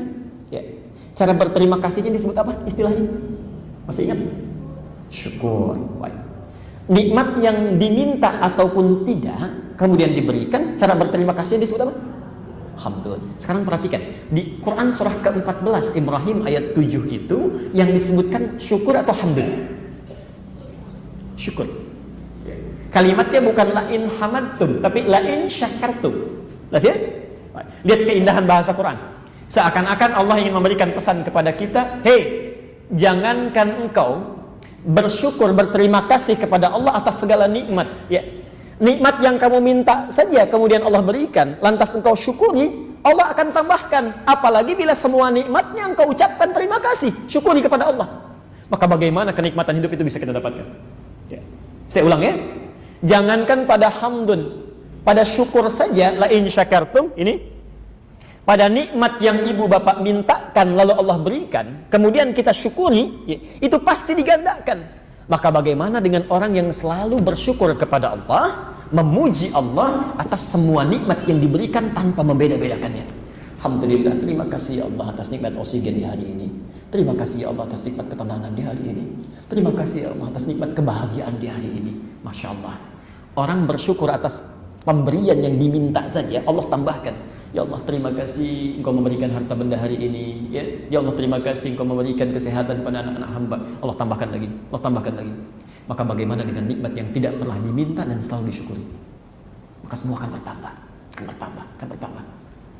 ya. Cara berterima kasihnya disebut apa istilahnya? Masih ingat? Syukur. Baik. Nikmat yang diminta ataupun tidak kemudian diberikan, cara berterima kasihnya disebut apa? Alhamdulillah. Sekarang perhatikan, di Quran surah ke-14 Ibrahim ayat 7 itu yang disebutkan syukur atau hamdulillah? Syukur. Kalimatnya bukan la'in hamadtum, tapi la'in syakartum. Lihat ya? Lihat keindahan bahasa Quran. Seakan-akan Allah ingin memberikan pesan kepada kita, hei, jangankan engkau bersyukur, berterima kasih kepada Allah atas segala nikmat, ya. Nikmat yang kamu minta saja kemudian Allah berikan, lantas engkau syukuri, Allah akan tambahkan. Apalagi bila semua nikmatnya engkau ucapkan terima kasih, syukuri kepada Allah. Maka bagaimana kenikmatan hidup itu bisa kita dapatkan? Ya. Saya ulang ya. Jangankan pada hamdun, pada syukur saja, la in syakartum, ini pada nikmat yang ibu bapak mintakan lalu Allah berikan, kemudian kita syukuri, ya, itu pasti digandakan. Maka bagaimana dengan orang yang selalu bersyukur kepada Allah, memuji Allah atas semua nikmat yang diberikan tanpa membeda-bedakannya. Alhamdulillah, terima kasih ya Allah atas nikmat oksigen di hari ini. Terima kasih ya Allah atas nikmat ketenangan di hari ini. Terima kasih ya Allah atas nikmat kebahagiaan di hari ini. Masya Allah. Orang bersyukur atas pemberian yang diminta saja, Allah tambahkan. Ya Allah, terima kasih Engkau memberikan harta benda hari ini. Ya Allah, terima kasih Engkau memberikan kesehatan pada anak-anak hamba. Allah tambahkan lagi. Allah tambahkan lagi. Maka bagaimana dengan nikmat yang tidak pernah diminta dan selalu disyukuri? Maka semua akan bertambah, akan bertambah, akan bertambah.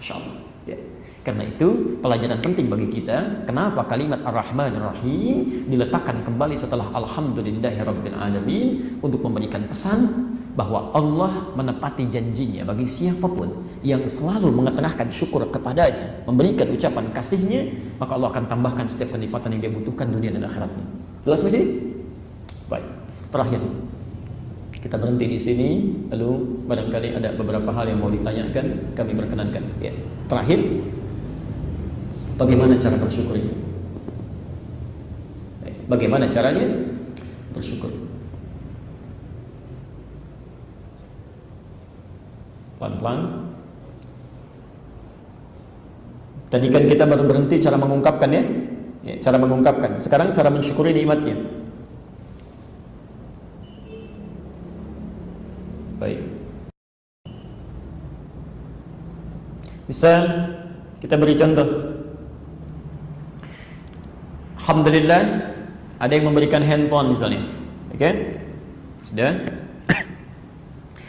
Masya Allah. Ya. Karena itu pelajaran penting bagi kita, kenapa kalimat Ar-Rahman Ar-Rahim diletakkan kembali setelah Alhamdulillahirabbil alamin, untuk memberikan pesan bahwa Allah menepati janjinya bagi siapapun yang selalu mengetengahkan syukur kepadanya, memberikan ucapan kasihnya, maka Allah akan tambahkan setiap kenikmatan yang dia butuhkan dunia dan akhiratnya. Jelas di sini? Baik. Terakhir, kita berhenti di sini, lalu barangkali ada beberapa hal yang mau ditanyakan, kami perkenankan. Ya. Terakhir, bagaimana cara bersyukur itu? Bagaimana caranya? Bersyukur. Pelan-pelan. Tadi kan kita baru berhenti cara mengungkapkan ya, cara mengungkapkan. Sekarang cara mensyukuri nikmatnya. Baik. Misal kita beri contoh. Alhamdulillah ada yang memberikan handphone misalnya. Oke? Sudah?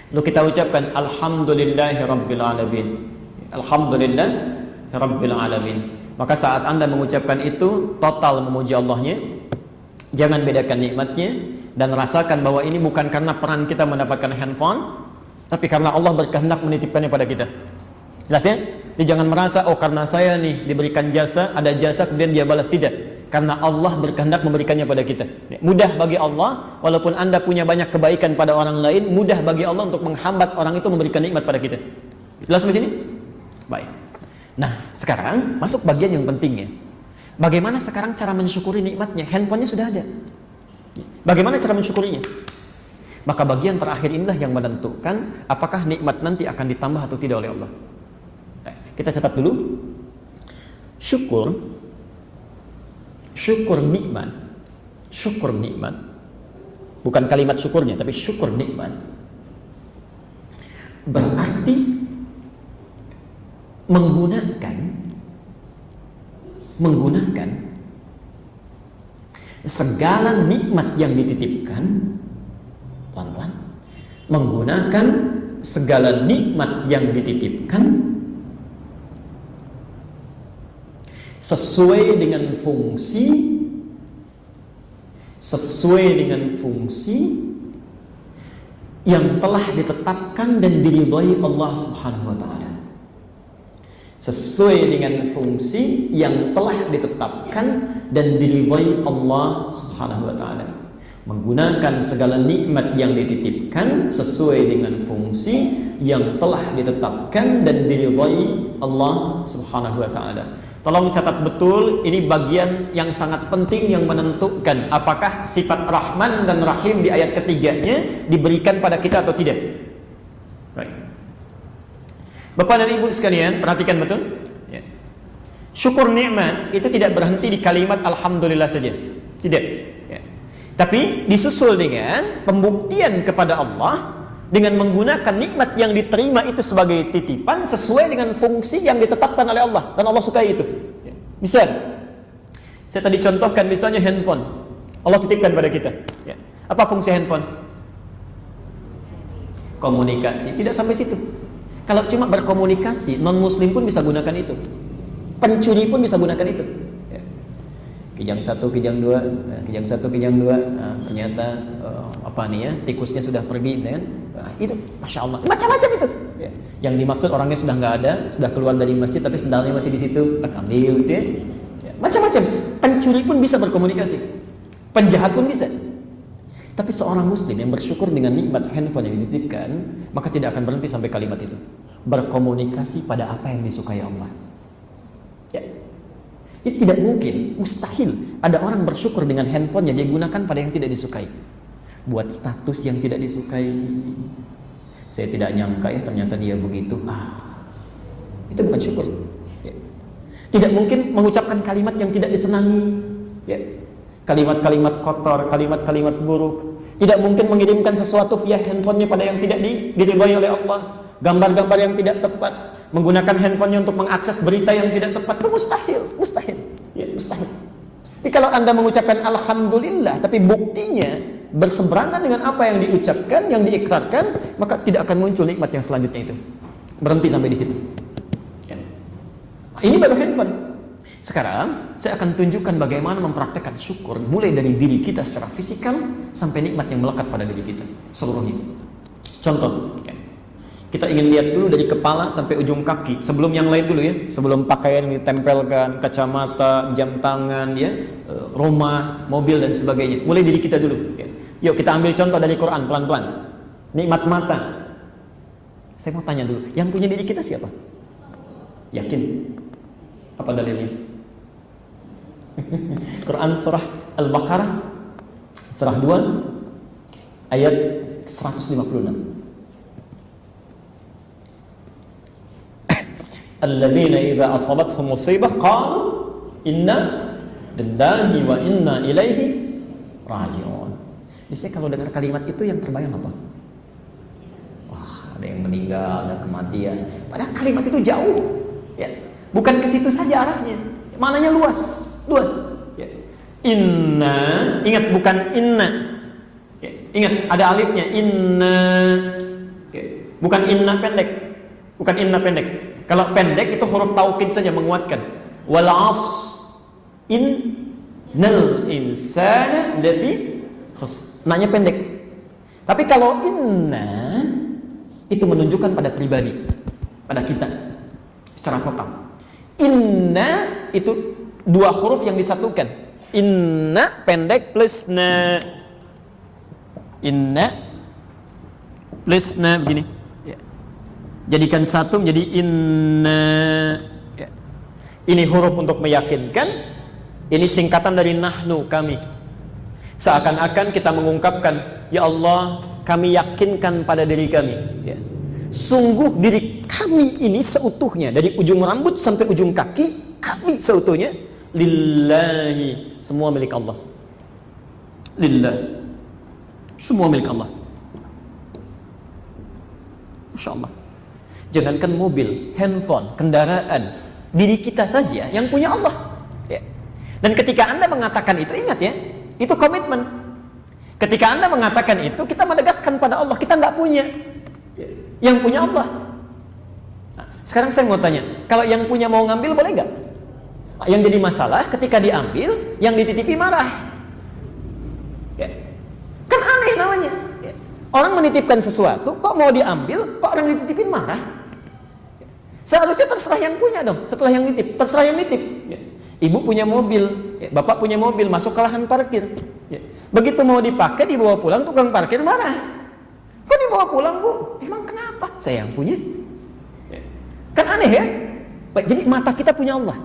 Lalu kita ucapkan alhamdulillahirabbil alamin. Alhamdulillah Rabbil alamin. Maka saat Anda mengucapkan itu, total memuji Allahnya. Jangan bedakan nikmatnya dan rasakan bahwa ini bukan karena peran kita mendapatkan handphone, tapi karena Allah berkehendak menitipkannya pada kita. Jelas ya? Jadi jangan merasa, oh karena saya nih diberikan jasa, ada jasa kemudian dia balas. Tidak. Karena Allah berkehendak memberikannya pada kita. Mudah bagi Allah, walaupun Anda punya banyak kebaikan pada orang lain, mudah bagi Allah untuk menghambat orang itu memberikan nikmat pada kita. Jelas sampai sini? Baik. Nah, sekarang masuk bagian yang pentingnya. Bagaimana sekarang cara mensyukuri nikmatnya? Handphonenya sudah ada. Bagaimana cara mensyukurinya? Maka bagian terakhir inilah yang menentukan apakah nikmat nanti akan ditambah atau tidak oleh Allah. Kita catat dulu. Syukur nikmat. Syukur nikmat. Bukan kalimat syukurnya, tapi syukur nikmat. Berarti menggunakan segala nikmat yang dititipkan, pelan-pelan, menggunakan segala nikmat yang dititipkan sesuai dengan fungsi yang telah ditetapkan dan diridhai Allah Subhanahu wa taala. Sesuai dengan fungsi yang telah ditetapkan dan diridhai Allah Subhanahu wa taala. Menggunakan segala nikmat yang dititipkan sesuai dengan fungsi yang telah ditetapkan dan diridhai Allah Subhanahu wa taala. Tolong catat betul, ini bagian yang sangat penting yang menentukan apakah sifat Rahman dan Rahim di ayat ketiganya diberikan pada kita atau tidak. Baik. Bapak dan Ibu sekalian, perhatikan betul. Ya. Syukur nikmat itu tidak berhenti di kalimat alhamdulillah saja. Tidak. Ya. Tapi disusul dengan pembuktian kepada Allah dengan menggunakan nikmat yang diterima itu sebagai titipan sesuai dengan fungsi yang ditetapkan oleh Allah dan Allah sukai itu. Ya. Misal, saya tadi contohkan misalnya handphone. Allah titipkan pada kita. Ya. Apa fungsi handphone? Komunikasi. Tidak sampai situ. Kalau cuma berkomunikasi, non-muslim pun bisa gunakan itu. Pencuri pun bisa gunakan itu. Ya. Kijang 1, kijang 2, kijang 1, kijang 2. Nah, ternyata apa nih ya, tikusnya sudah pergi, kan? Nah, itu Masya Allah, macam-macam itu. Ya. Yang dimaksud orangnya sudah nggak ada, sudah keluar dari masjid, tapi sendalnya masih di situ, tak ambil, gitu ya. Ya. Macam-macam. Pencuri pun bisa berkomunikasi, penjahat pun bisa. Tapi seorang muslim yang bersyukur dengan nikmat handphone yang dititipkan, maka tidak akan berhenti sampai kalimat itu. Berkomunikasi pada apa yang disukai Allah. Ya. Jadi tidak mungkin, mustahil ada orang bersyukur dengan handphone yang dia gunakan pada yang tidak disukai. Buat status yang tidak disukai. Saya tidak nyangka ya ternyata dia begitu. Itu bukan syukur. Ya. Tidak mungkin mengucapkan kalimat yang tidak disenangi. Ya. Kalimat-kalimat kotor, kalimat-kalimat buruk. Tidak mungkin mengirimkan sesuatu via handphonenya pada yang tidak diridhai oleh Allah. Gambar-gambar yang tidak tepat. Menggunakan handphonenya untuk mengakses berita yang tidak tepat. Itu mustahil. Ya, mustahil. Jadi kalau Anda mengucapkan alhamdulillah, tapi buktinya berseberangan dengan apa yang diucapkan, yang diikrarkan, maka tidak akan muncul nikmat yang selanjutnya itu. Berhenti sampai di situ. Ya. Ini baru handphone. Sekarang saya akan tunjukkan bagaimana mempraktekkan syukur mulai dari diri kita secara fisikal sampai nikmat yang melekat pada diri kita seluruhnya. Contoh, kita ingin lihat dulu dari kepala sampai ujung kaki. Sebelum yang lain dulu ya, sebelum pakaian ditempelkan, kacamata, jam tangan, ya, rumah, mobil dan sebagainya. Mulai diri kita dulu. Ya. Yuk kita ambil contoh dari Quran pelan-pelan. Nikmat mata. Saya mau tanya dulu, yang punya diri kita siapa? Yakin? Apa dalilnya? Quran surah Al-Baqarah surah 2 ayat 156. Alladzina idza asabathum musibah qalu inna lillahi wa inna ilaihi raji'un. Biasanya kalau dengar kalimat itu yang terbayang apa? Wah, ada yang meninggal, ada kematian. Padahal kalimat itu jauh, ya. Bukan ke situ saja arahnya. Maknanya luas. Ya. Inna, ingat bukan inna. Ya. Ingat ada alifnya. Inna, ya. Bukan inna pendek. Bukan inna pendek. Kalau pendek itu huruf taukid saja menguatkan. Wal 'as innal insana lafi khusr. Nanya pendek. Tapi kalau inna itu menunjukkan pada pribadi, pada kita secara total. Inna itu dua huruf yang disatukan. Inna pendek plus na. Inna plus na begini. Ya. Jadikan satu menjadi inna. Ya. Ini huruf untuk meyakinkan. Ini singkatan dari nahnu, kami. Seakan-akan kita mengungkapkan, ya Allah, kami yakinkan pada diri kami. Ya. Sungguh diri kami ini seutuhnya, dari ujung rambut sampai ujung kaki, kami seutuhnya lillahi, semua milik Allah. Lillah, semua milik Allah. Masya Allah. Jangankan mobil, handphone, kendaraan, diri kita saja yang punya Allah. Ya. Dan ketika Anda mengatakan itu, ingat ya, itu komitmen. Ketika Anda mengatakan itu, kita menegaskan pada Allah, kita nggak punya. Yang punya Allah. Nah, sekarang saya mau tanya, kalau yang punya mau ngambil boleh nggak? Yang jadi masalah ketika diambil, yang dititipi marah. Ya. Kan aneh namanya. Ya. Orang menitipkan sesuatu, kok mau diambil, kok orang dititipin marah? Ya. Seharusnya terserah yang punya dong. Setelah yang nitip, terserah yang nitip. Ya. Ibu punya mobil, ya, bapak punya mobil, masuk ke lahan parkir. Ya. Begitu mau dipakai, dibawa pulang, tukang parkir marah. Kok dibawa pulang, Bu? Emang kenapa? Saya yang punya. Ya. Kan aneh ya? Baik, jadi mata kita punya Allah,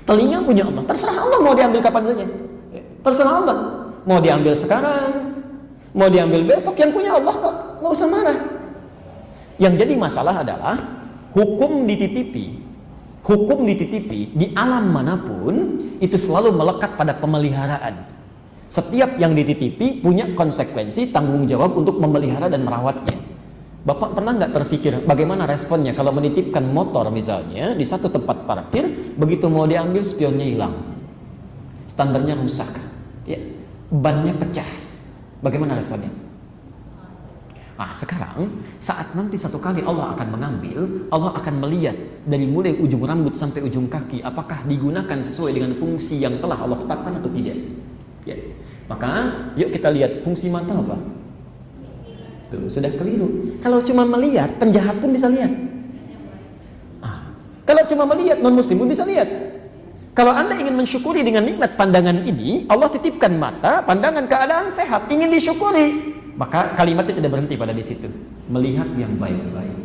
telinga punya Allah. Terserah Allah mau diambil kapan saja. Ya. Terserah Allah. Mau diambil sekarang, mau diambil besok, yang punya Allah kok. Nggak usah marah. Yang jadi masalah adalah hukum dititipi. Hukum dititipi di alam manapun itu selalu melekat pada pemeliharaan. Setiap yang dititipi punya konsekuensi, tanggung jawab untuk memelihara dan merawatnya. Bapak pernah nggak terfikir bagaimana responnya kalau menitipkan motor misalnya di satu tempat parkir, begitu mau diambil spionnya hilang, standarnya rusak, ya, bannya pecah, bagaimana responnya? Nah, sekarang saat nanti satu kali Allah akan mengambil, Allah akan melihat dari mulai ujung rambut sampai ujung kaki, apakah digunakan sesuai dengan fungsi yang telah Allah tetapkan atau tidak. Ya. Maka yuk kita lihat fungsi mata apa? Tuh, sudah keliru. Kalau cuma melihat, penjahat pun bisa lihat. Kalau cuma melihat, non-muslim pun bisa lihat. Kalau Anda ingin mensyukuri dengan nikmat pandangan ini, Allah titipkan mata, pandangan, keadaan sehat, ingin disyukuri, maka kalimatnya tidak berhenti pada di situ. Melihat yang baik-baik,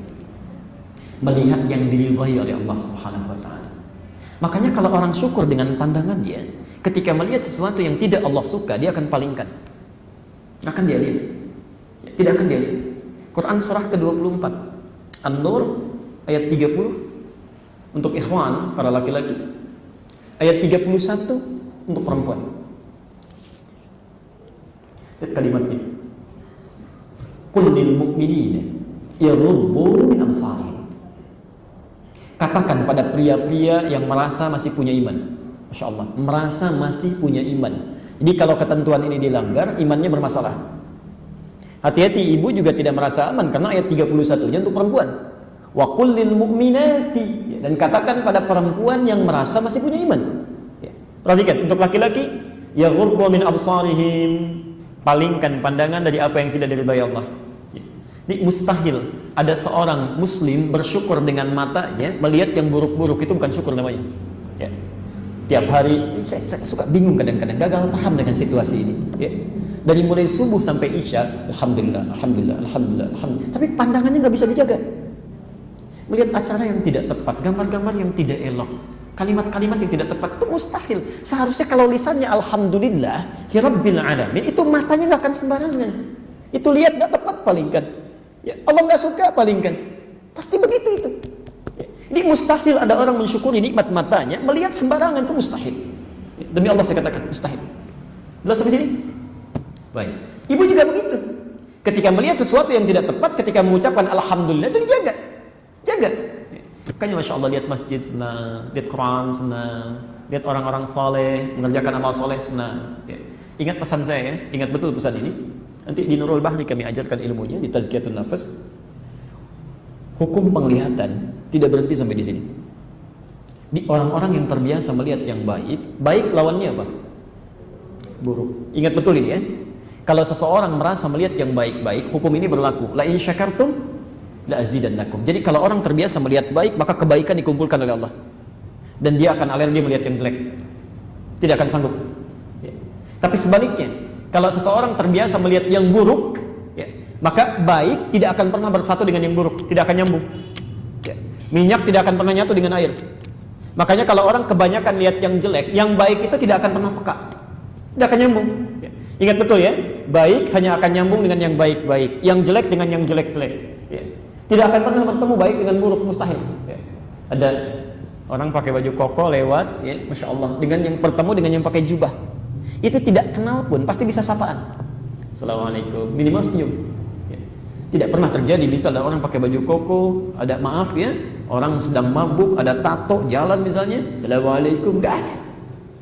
melihat yang diridhai oleh Allah Subhanahu wa taala. Makanya kalau orang syukur dengan pandangannya, ketika melihat sesuatu yang tidak Allah suka, dia akan palingkan. Tidak akan dia lihat. Tidak akan dia lihat. Quran surah ke-24 An-Nur ayat 30 untuk ikhwan, para laki-laki. Ayat 31 untuk perempuan. Lihat kalimatnya. Qul lil mu'minina yaghuddu min absarihim. Katakan pada pria-pria yang merasa masih punya iman. Masya Allah, merasa masih punya iman. Jadi kalau ketentuan ini dilanggar, imannya bermasalah. Hati-hati, ibu juga tidak merasa aman karena ayat 31-nya untuk perempuan. Wa qul lil mu'minati, dan katakan pada perempuan yang merasa masih punya iman. Ya. Perhatikan, untuk laki-laki, yaghuddu min absarihim, palingkan pandangan dari apa yang tidak diridhai Allah. Ya. Ini mustahil ada seorang muslim bersyukur dengan matanya melihat yang buruk-buruk, itu bukan syukur namanya. Ya. Tiap hari saya suka bingung kadang-kadang, gagal paham dengan situasi ini. Ya. Dari mulai subuh sampai isya, alhamdulillah, alhamdulillah, alhamdulillah, alhamdulillah. Tapi pandangannya nggak bisa dijaga. Melihat acara yang tidak tepat, gambar-gambar yang tidak elok, Kalimat-kalimat yang tidak tepat itu mustahil. Seharusnya kalau lisannya alhamdulillah rabbil alamin, itu matanya nggak akan sembarangan. Itu lihat nggak tepat palingkan. Ya, Allah nggak suka palingkan. Pasti begitu itu. Ya. Ini mustahil ada orang mensyukuri nikmat matanya melihat sembarangan, itu mustahil. Ya, demi Allah saya katakan mustahil. Jelas sampai sini? Baik. Ibu juga begitu. Ketika melihat sesuatu yang tidak tepat, ketika mengucapkan alhamdulillah itu dijaga. Jaga. Makanya Masya Allah, lihat masjid senang, lihat Quran senang, lihat orang-orang saleh mengerjakan amal soleh senang. Ya. Ingat pesan saya ya, ingat betul pesan ini. Nanti di Nurul Bahri kami ajarkan ilmunya di Tazkiyatun Nafas. Hukum penglihatan tidak berhenti sampai di sini. Di orang-orang yang terbiasa melihat yang baik, baik lawannya apa? Buruk. Ingat betul ini ya. Kalau seseorang merasa melihat yang baik-baik, hukum ini berlaku. La in syakartum la azidannakum. Jadi kalau orang terbiasa melihat baik, maka kebaikan dikumpulkan oleh Allah. Dan dia akan alergi melihat yang jelek. Tidak akan sanggup. Ya. Tapi sebaliknya, kalau seseorang terbiasa melihat yang buruk, ya, maka baik tidak akan pernah bersatu dengan yang buruk, tidak akan nyambung. Ya. Minyak tidak akan pernah nyatu dengan air. Makanya kalau orang kebanyakan lihat yang jelek, yang baik itu tidak akan pernah peka. Tidak akan nyambung. Ya. Ingat betul ya, baik hanya akan nyambung dengan yang baik-baik, yang jelek dengan yang jelek-jelek. Ya. Tidak akan pernah bertemu baik dengan buruk, mustahil. Ya. Ada orang pakai baju koko lewat, ya, Masya Allah, dengan yang bertemu dengan yang pakai jubah. Itu tidak kenal pun, pasti bisa sapaan. Assalamualaikum, minimal senyum. Ya. Tidak pernah terjadi, bisa ada orang pakai baju koko, ada maaf ya, orang sedang mabuk, ada tato, jalan misalnya, Assalamualaikum, gak ada.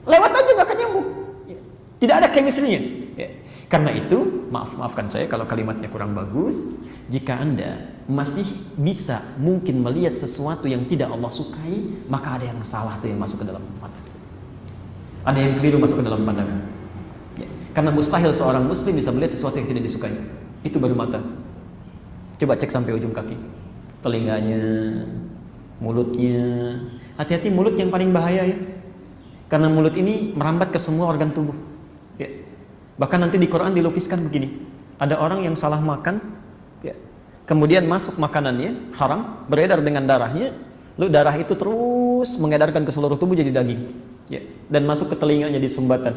Lewat aja gak akan nyambung. Ya. Tidak ada chemistry-nya. Ya. Karena itu, maafkan saya kalau kalimatnya kurang bagus. Jika Anda masih bisa mungkin melihat sesuatu yang tidak Allah sukai, maka ada yang salah tuh yang masuk ke dalam pandangan. Ada yang keliru masuk ke dalam pandangan. Ya. Karena mustahil seorang muslim bisa melihat sesuatu yang tidak disukai. Itu baru mata. Coba cek sampai ujung kaki. Telinganya, mulutnya. Hati-hati mulut yang paling bahaya ya. Karena mulut ini merambat ke semua organ tubuh. Ya. Bahkan nanti di Quran dilukiskan begini. Ada orang yang salah makan, ya. Kemudian masuk makanannya haram, beredar dengan darahnya, lalu darah itu terus mengedarkan ke seluruh tubuh jadi daging, ya. Dan masuk ke telinganya di sumbatan.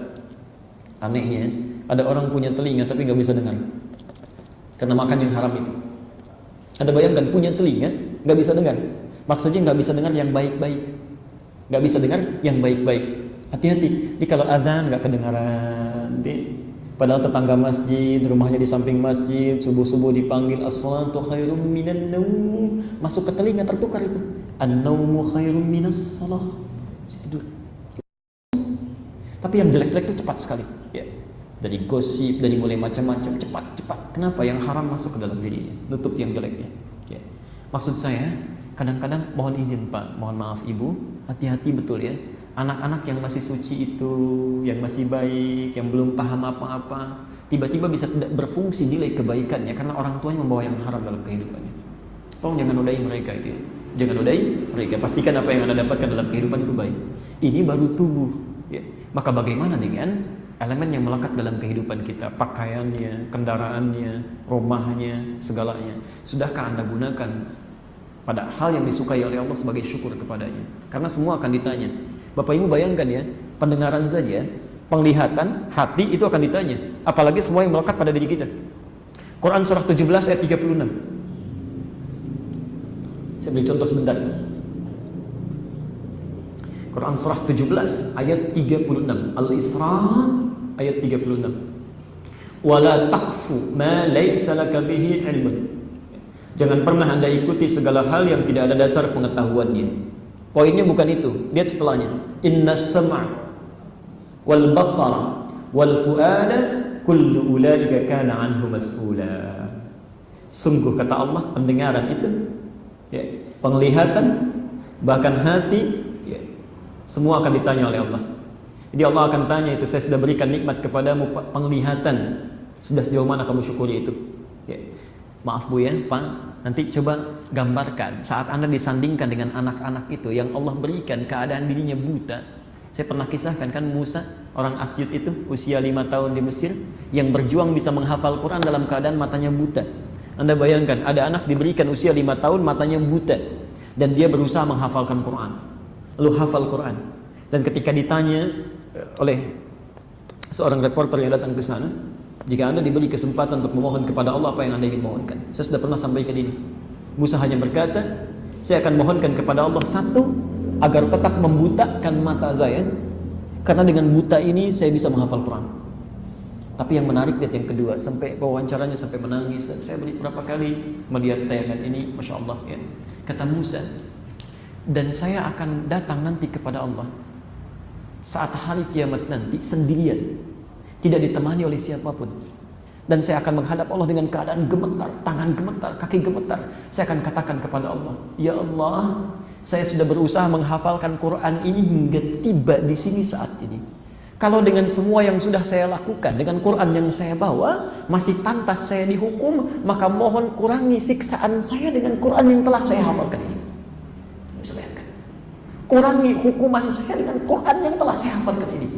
Anehnya, ada orang punya telinga tapi nggak bisa dengar karena makan yang haram itu. Anda bayangkan punya telinga nggak bisa dengar, maksudnya nggak bisa dengar yang baik-baik, nggak bisa dengar yang baik-baik. Hati-hati, di kalau azan nggak kedengaran, padahal tetangga masjid, rumahnya di samping masjid, subuh-subuh dipanggil as-salatu khairum minan naum, masuk ke telinga tertukar itu. An-naumu khairum minas salah. Tidur. Tapi yang jelek-jelek itu cepat sekali, ya. Dari gosip, dari mulai macam-macam, cepat. Kenapa? Yang haram masuk ke dalam dirinya, nutup yang jeleknya. Ya. Maksud saya, kadang-kadang mohon izin Pak, mohon maaf Ibu, hati-hati betul ya. Anak-anak yang masih suci itu, yang masih baik, yang belum paham apa-apa, tiba-tiba bisa tidak berfungsi nilai kebaikannya karena orang tuanya membawa yang haram dalam kehidupannya. Tolong jangan nodai mereka itu ya. Jangan nodai mereka. Pastikan apa yang Anda dapatkan dalam kehidupan itu baik. Ini baru tubuh. Ya. Maka bagaimana dengan elemen yang melekat dalam kehidupan kita? Pakaiannya, kendaraannya, rumahnya, segalanya. Sudahkah Anda gunakan pada hal yang disukai oleh Allah sebagai syukur kepadanya? Karena semua akan ditanya. Bapak Ibu bayangkan ya, pendengaran saja, penglihatan, hati itu akan ditanya. Apalagi semua yang melekat pada diri kita. Quran surah 17 ayat 36. Saya beri contoh sebentar. Quran surah 17 ayat 36. Al-Isra ayat 36. Wala taqfu ma laysa laka bihi ilmun. Jangan pernah Anda ikuti segala hal yang tidak ada dasar pengetahuannya. Poinnya bukan itu, lihat setelahnya. Innas sam'a wal basara wal fu'ada kullu ulaika kana anhu mas'ula. Sungguh kata Allah, pendengaran itu, ya, penglihatan, bahkan hati, ya, semua akan ditanya oleh Allah. Jadi Allah akan tanya itu, saya sudah berikan nikmat kepadamu penglihatan, sudah sejauh mana kamu syukuri itu? Ya. Maaf Bu ya Pak, nanti coba gambarkan saat Anda disandingkan dengan anak-anak itu yang Allah berikan keadaan dirinya buta. Saya pernah kisahkan kan Musa, orang Asyut itu usia 5 tahun di Mesir, yang berjuang bisa menghafal Quran dalam keadaan matanya buta. Anda bayangkan ada anak diberikan usia 5 tahun matanya buta dan dia berusaha menghafalkan Quran. lu hafal Quran. Dan ketika ditanya oleh seorang reporter yang datang ke sana, jika Anda diberi kesempatan untuk memohon kepada Allah, apa yang Anda ingin mohonkan? Saya sudah pernah sampaikan ini. Musa hanya berkata, saya akan mohonkan kepada Allah, satu, agar tetap membutakan mata saya, karena dengan buta ini saya bisa menghafal Quran. Tapi yang menarik yang kedua, sampai wawancaranya sampai menangis, dan saya beberapa kali melihat tayangan ini, Masya Allah ya. Kata Musa, dan saya akan datang nanti kepada Allah saat hari kiamat nanti sendirian, tidak ditemani oleh siapapun. Dan saya akan menghadap Allah dengan keadaan gemetar, tangan gemetar, kaki gemetar. Saya akan katakan kepada Allah, ya Allah, saya sudah berusaha menghafalkan Quran ini hingga tiba di sini saat ini. Kalau dengan semua yang sudah saya lakukan, dengan Quran yang saya bawa, masih pantas saya dihukum, maka mohon kurangi siksaan saya dengan Quran yang telah saya hafalkan ini. Bisa bayangkan? Kurangi hukuman saya dengan Quran yang telah saya hafalkan ini.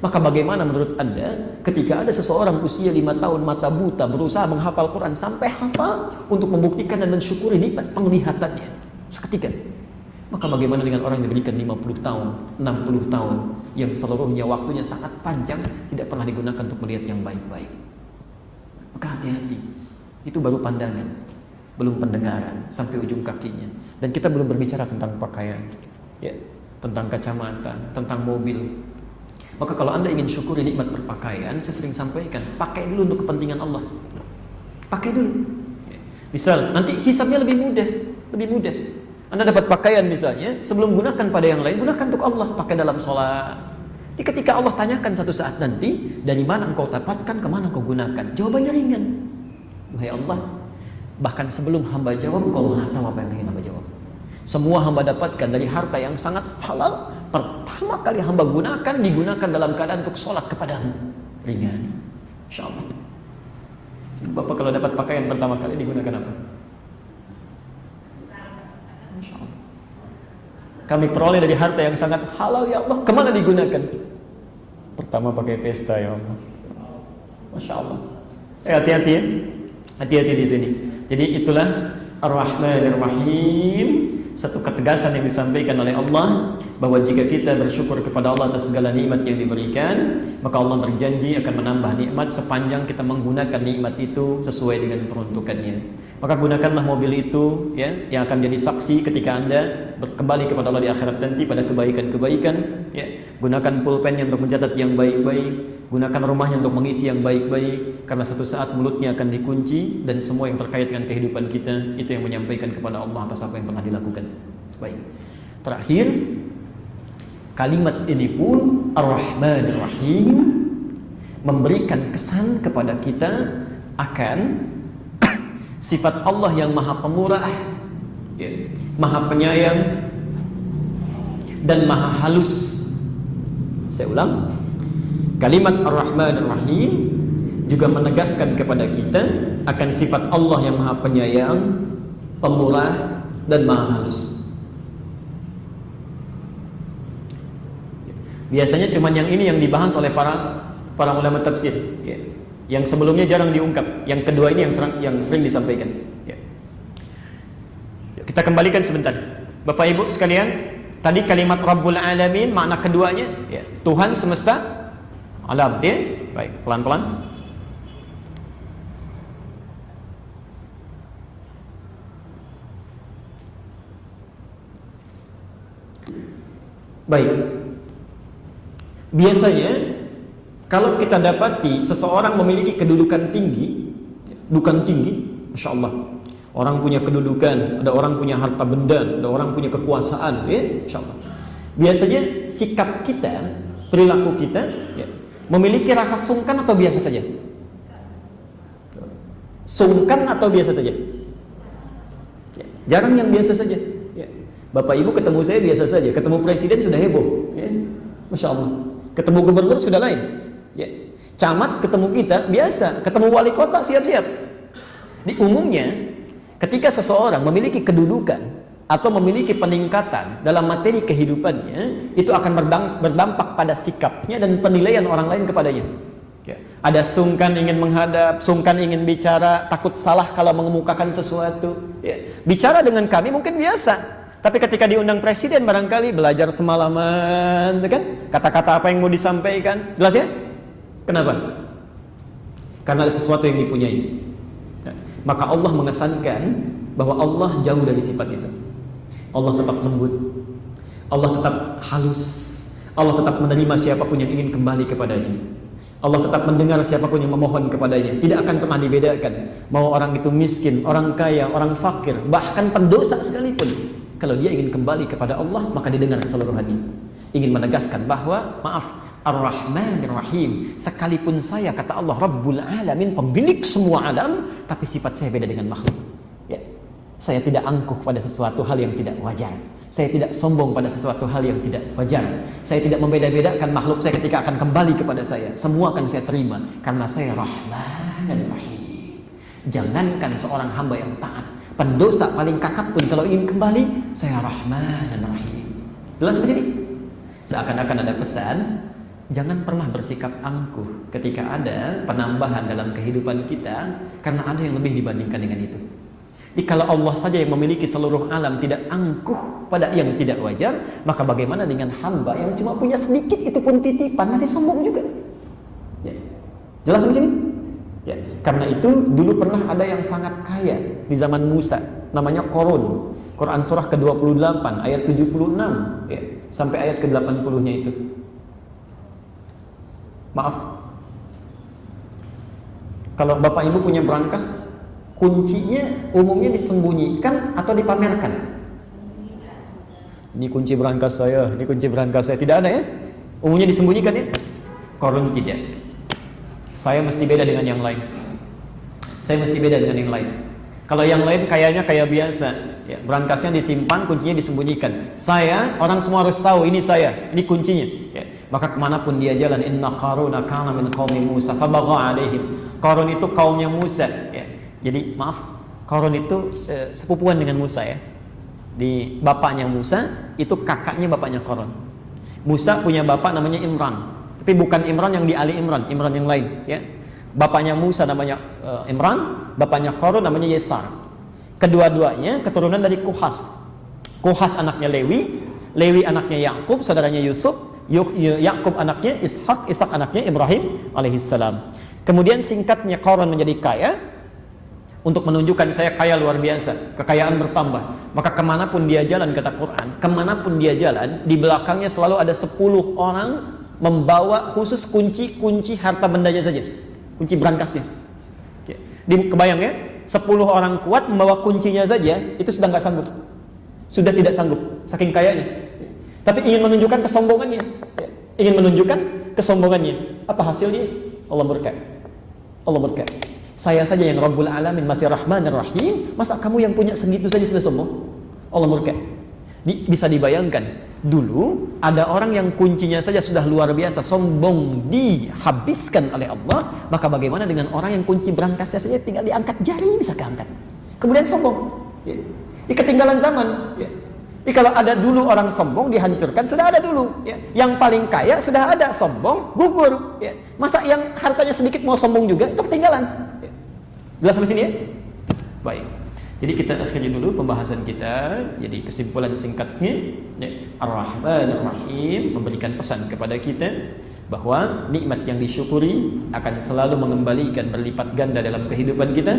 Maka bagaimana menurut Anda ketika ada seseorang usia 5 tahun mata buta berusaha menghafal Quran sampai hafal untuk membuktikan dan mensyukuri nikmat penglihatannya seketika? Maka bagaimana dengan orang yang diberikan 50 tahun, 60 tahun yang seluruhnya waktunya sangat panjang tidak pernah digunakan untuk melihat yang baik-baik? Maka hati-hati. Itu baru pandangan, belum pendengaran sampai ujung kakinya. Dan kita belum berbicara tentang pakaian, ya, tentang kacamata, tentang mobil. Maka kalau Anda ingin syukuri nikmat berpakaian, saya sering sampaikan, pakai dulu untuk kepentingan Allah. Pakai dulu. Misal, nanti hisabnya lebih mudah, lebih mudah. Anda dapat pakaian misalnya, sebelum gunakan pada yang lain, gunakan untuk Allah, pakai dalam sholat. Jadi ketika Allah tanyakan satu saat nanti, dari mana engkau dapatkan, kemana engkau gunakan? Jawabannya ringan. Wahai Allah, bahkan sebelum hamba jawab, engkau maha tahu apa yang ingin hamba jawab. Semua hamba dapatkan dari harta yang sangat halal, pertama kali hamba gunakan, digunakan dalam keadaan untuk sholat kepadamu. Ringan, insya Allah. Bapak kalau dapat pakaian pertama kali digunakan apa? Insya Allah. Kami peroleh dari harta yang sangat halal, ya Allah. Kemana digunakan? Pertama pakai pesta, ya Allah. Masya Allah. Hati-hati ya. Hati-hati di sini. Jadi itulah Ar-Rahmanir-Rahim. Satu ketegasan yang disampaikan oleh Allah bahwa jika kita bersyukur kepada Allah atas segala nikmat yang diberikan, maka Allah berjanji akan menambah nikmat sepanjang kita menggunakan nikmat itu sesuai dengan peruntukannya. Maka gunakanlah mobil itu ya, yang akan jadi saksi ketika Anda kembali kepada Allah di akhirat nanti pada kebaikan-kebaikan ya. Gunakan pulpennya untuk mencatat yang baik-baik, gunakan rumahnya untuk mengisi yang baik-baik, karena satu saat mulutnya akan dikunci dan semua yang terkait dengan kehidupan kita itu yang menyampaikan kepada Allah atas apa yang pernah dilakukan. Baik. Terakhir, kalimat ini pun Ar-Rahmanir Rahim memberikan kesan kepada kita akan sifat Allah yang maha pemurah ya, maha penyayang dan maha halus. Saya ulang, kalimat Ar-Rahmanir Rahim juga menegaskan kepada kita akan sifat Allah yang maha penyayang, pemurah dan maha halus. Biasanya cuma yang ini yang dibahas oleh para ulama tafsir ya. Yang sebelumnya jarang diungkap. Yang kedua ini yang sering disampaikan ya. Kita kembalikan sebentar Bapak Ibu sekalian. Tadi kalimat Rabbul Alamin, makna keduanya ya, Tuhan semesta alam ya. Baik, pelan-pelan. Baik. Biasanya kalau kita dapati seseorang memiliki kedudukan tinggi, dudukan tinggi, Masya Allah. Orang punya kedudukan, ada orang punya harta benda, ada orang punya kekuasaan, ya, Masya Allah. Biasanya sikap kita, perilaku kita, ya, memiliki rasa sungkan atau biasa saja? Sungkan atau biasa saja? Ya, jarang yang biasa saja. Ya. Bapak Ibu ketemu saya biasa saja, ketemu presiden sudah heboh, ya. Masya Allah. Ketemu gubernur sudah lain. Ya. Camat ketemu kita biasa, ketemu wali kota siap-siap. Di umumnya ketika seseorang memiliki kedudukan atau memiliki peningkatan dalam materi kehidupannya, itu akan berdampak pada sikapnya dan penilaian orang lain kepadanya. Ya. Ada sungkan ingin menghadap, sungkan ingin bicara, takut salah kalau mengemukakan sesuatu. Ya. Bicara dengan kami mungkin biasa, Tapi ketika diundang presiden barangkali belajar semalaman, kan? Kata-kata apa yang mau disampaikan, jelas ya? Kenapa? Karena ada sesuatu yang dipunyai. Nah, maka Allah mengesankan bahwa Allah jauh dari sifat itu. Allah tetap lembut, Allah tetap halus, Allah tetap menerima siapapun yang ingin kembali kepadanya. Allah tetap mendengar siapapun yang memohon kepadanya. Tidak akan pernah dibedakan mau orang itu miskin, orang kaya, orang fakir, bahkan pendosa sekalipun. Kalau dia ingin kembali kepada Allah, maka didengar keseluruhannya. Ingin menegaskan bahwa maaf, Ar-Rahmanir Rahim, sekalipun saya, kata Allah, Rabbul Alamin, pemilik semua alam, tapi sifat saya beda dengan makhluk. Ya. Saya tidak angkuh pada sesuatu hal yang tidak wajar. Saya tidak sombong pada sesuatu hal yang tidak wajar. Saya tidak membeda-bedakan makhluk saya ketika akan kembali kepada saya. Semua akan saya terima karena saya Rahman dan Rahim. Jangankan seorang hamba yang taat, pendosa paling kakap pun kalau ingin kembali, saya Rahman dan Rahim. Jelas di sini? Seakan-akan ada pesan, jangan pernah bersikap angkuh ketika ada penambahan dalam kehidupan kita karena ada yang lebih dibandingkan dengan itu. Jadi kalau Allah saja yang memiliki seluruh alam tidak angkuh pada yang tidak wajar, maka bagaimana dengan hamba yang cuma punya sedikit, itu pun titipan, masih sombong juga. Ya. Jelas di sini? Ya. Karena itu dulu pernah ada yang sangat kaya di zaman Musa, namanya Qarun. Quran surah ke-28 ayat 76 ya, sampai ayat ke-80-nya itu. Maaf, kalau Bapak Ibu punya brankas, kuncinya umumnya disembunyikan atau dipamerkan? Ini kunci brankas saya, ini kunci brankas saya. Tidak ada ya? Umumnya disembunyikan ya? Qarun tidak. Saya mesti beda dengan yang lain. Saya mesti beda dengan yang lain. Kalau yang lain kayaknya kayak biasa ya, brankasnya disimpan, kuncinya disembunyikan. Saya, orang semua harus tahu ini saya, ini kuncinya ya. Maka kemanapun dia jalan, inna Qaruna kana min qaumi Musa fabagha alaihim. Qarun itu kaumnya Musa ya. Jadi maaf, Qarun itu sepupuan dengan Musa ya. Di bapaknya Musa itu kakaknya bapaknya Qarun. Musa punya bapak namanya Imran, tapi bukan Imran yang di Ali Imran, Imran yang lain ya. Bapaknya Musa namanya Imran, bapaknya Qarun namanya Yesar. Kedua-duanya keturunan dari Kuhas. Kuhas anaknya Lewi, Lewi anaknya Yakub, saudaranya Yusuf, Yakub anaknya Ishak, Ishak anaknya Ibrahim alaihissalam. Kemudian singkatnya Qarun menjadi kaya, untuk menunjukkan saya kaya luar biasa, kekayaan bertambah. Maka kemanapun dia jalan, kata Quran, kemanapun dia jalan, di belakangnya selalu ada 10 orang membawa khusus kunci harta bendanya saja, kunci brankasnya. Kebayang ya, 10 orang kuat membawa kuncinya saja, itu sudah nggak sanggup, sudah tidak sanggup, saking kayanya. Tapi ingin menunjukkan kesombongannya, ingin menunjukkan kesombongannya. Apa hasilnya? Allah murka. Allah murka. Saya saja yang Rabbul Alamin masih Rahman dan Rahim, masa kamu yang punya segitu saja sudah sombong? Allah murka. Bisa dibayangkan, dulu ada orang yang kuncinya saja sudah luar biasa, sombong dihabiskan oleh Allah, maka bagaimana dengan orang yang kunci brankasnya saja tinggal diangkat jari bisa keangkat, kemudian sombong ya. Di ketinggalan zaman ya. Jadi kalau ada dulu orang sombong dihancurkan, sudah ada dulu ya. Yang paling kaya sudah ada, sombong gugur ya. Masa yang hartanya sedikit mau sombong juga, itu ketinggalan ya. Jelas sampai sini ya? Baik, jadi kita akhiri dulu pembahasan kita. Jadi kesimpulan singkatnya ya, Ar-Rahman Ar-Rahim memberikan pesan kepada kita bahwa nikmat yang disyukuri akan selalu mengembalikan berlipat ganda dalam kehidupan kita,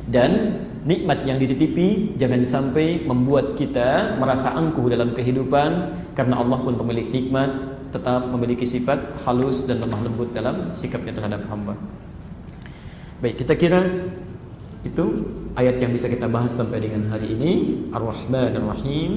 dan nikmat yang dititipi jangan sampai membuat kita merasa angkuh dalam kehidupan, karena Allah pun pemilik nikmat tetap memiliki sifat halus dan lemah lembut dalam sikapnya terhadap hamba. Baik, kita kira itu ayat yang bisa kita bahas sampai dengan hari ini. Ar-Rahman Ar-Rahim.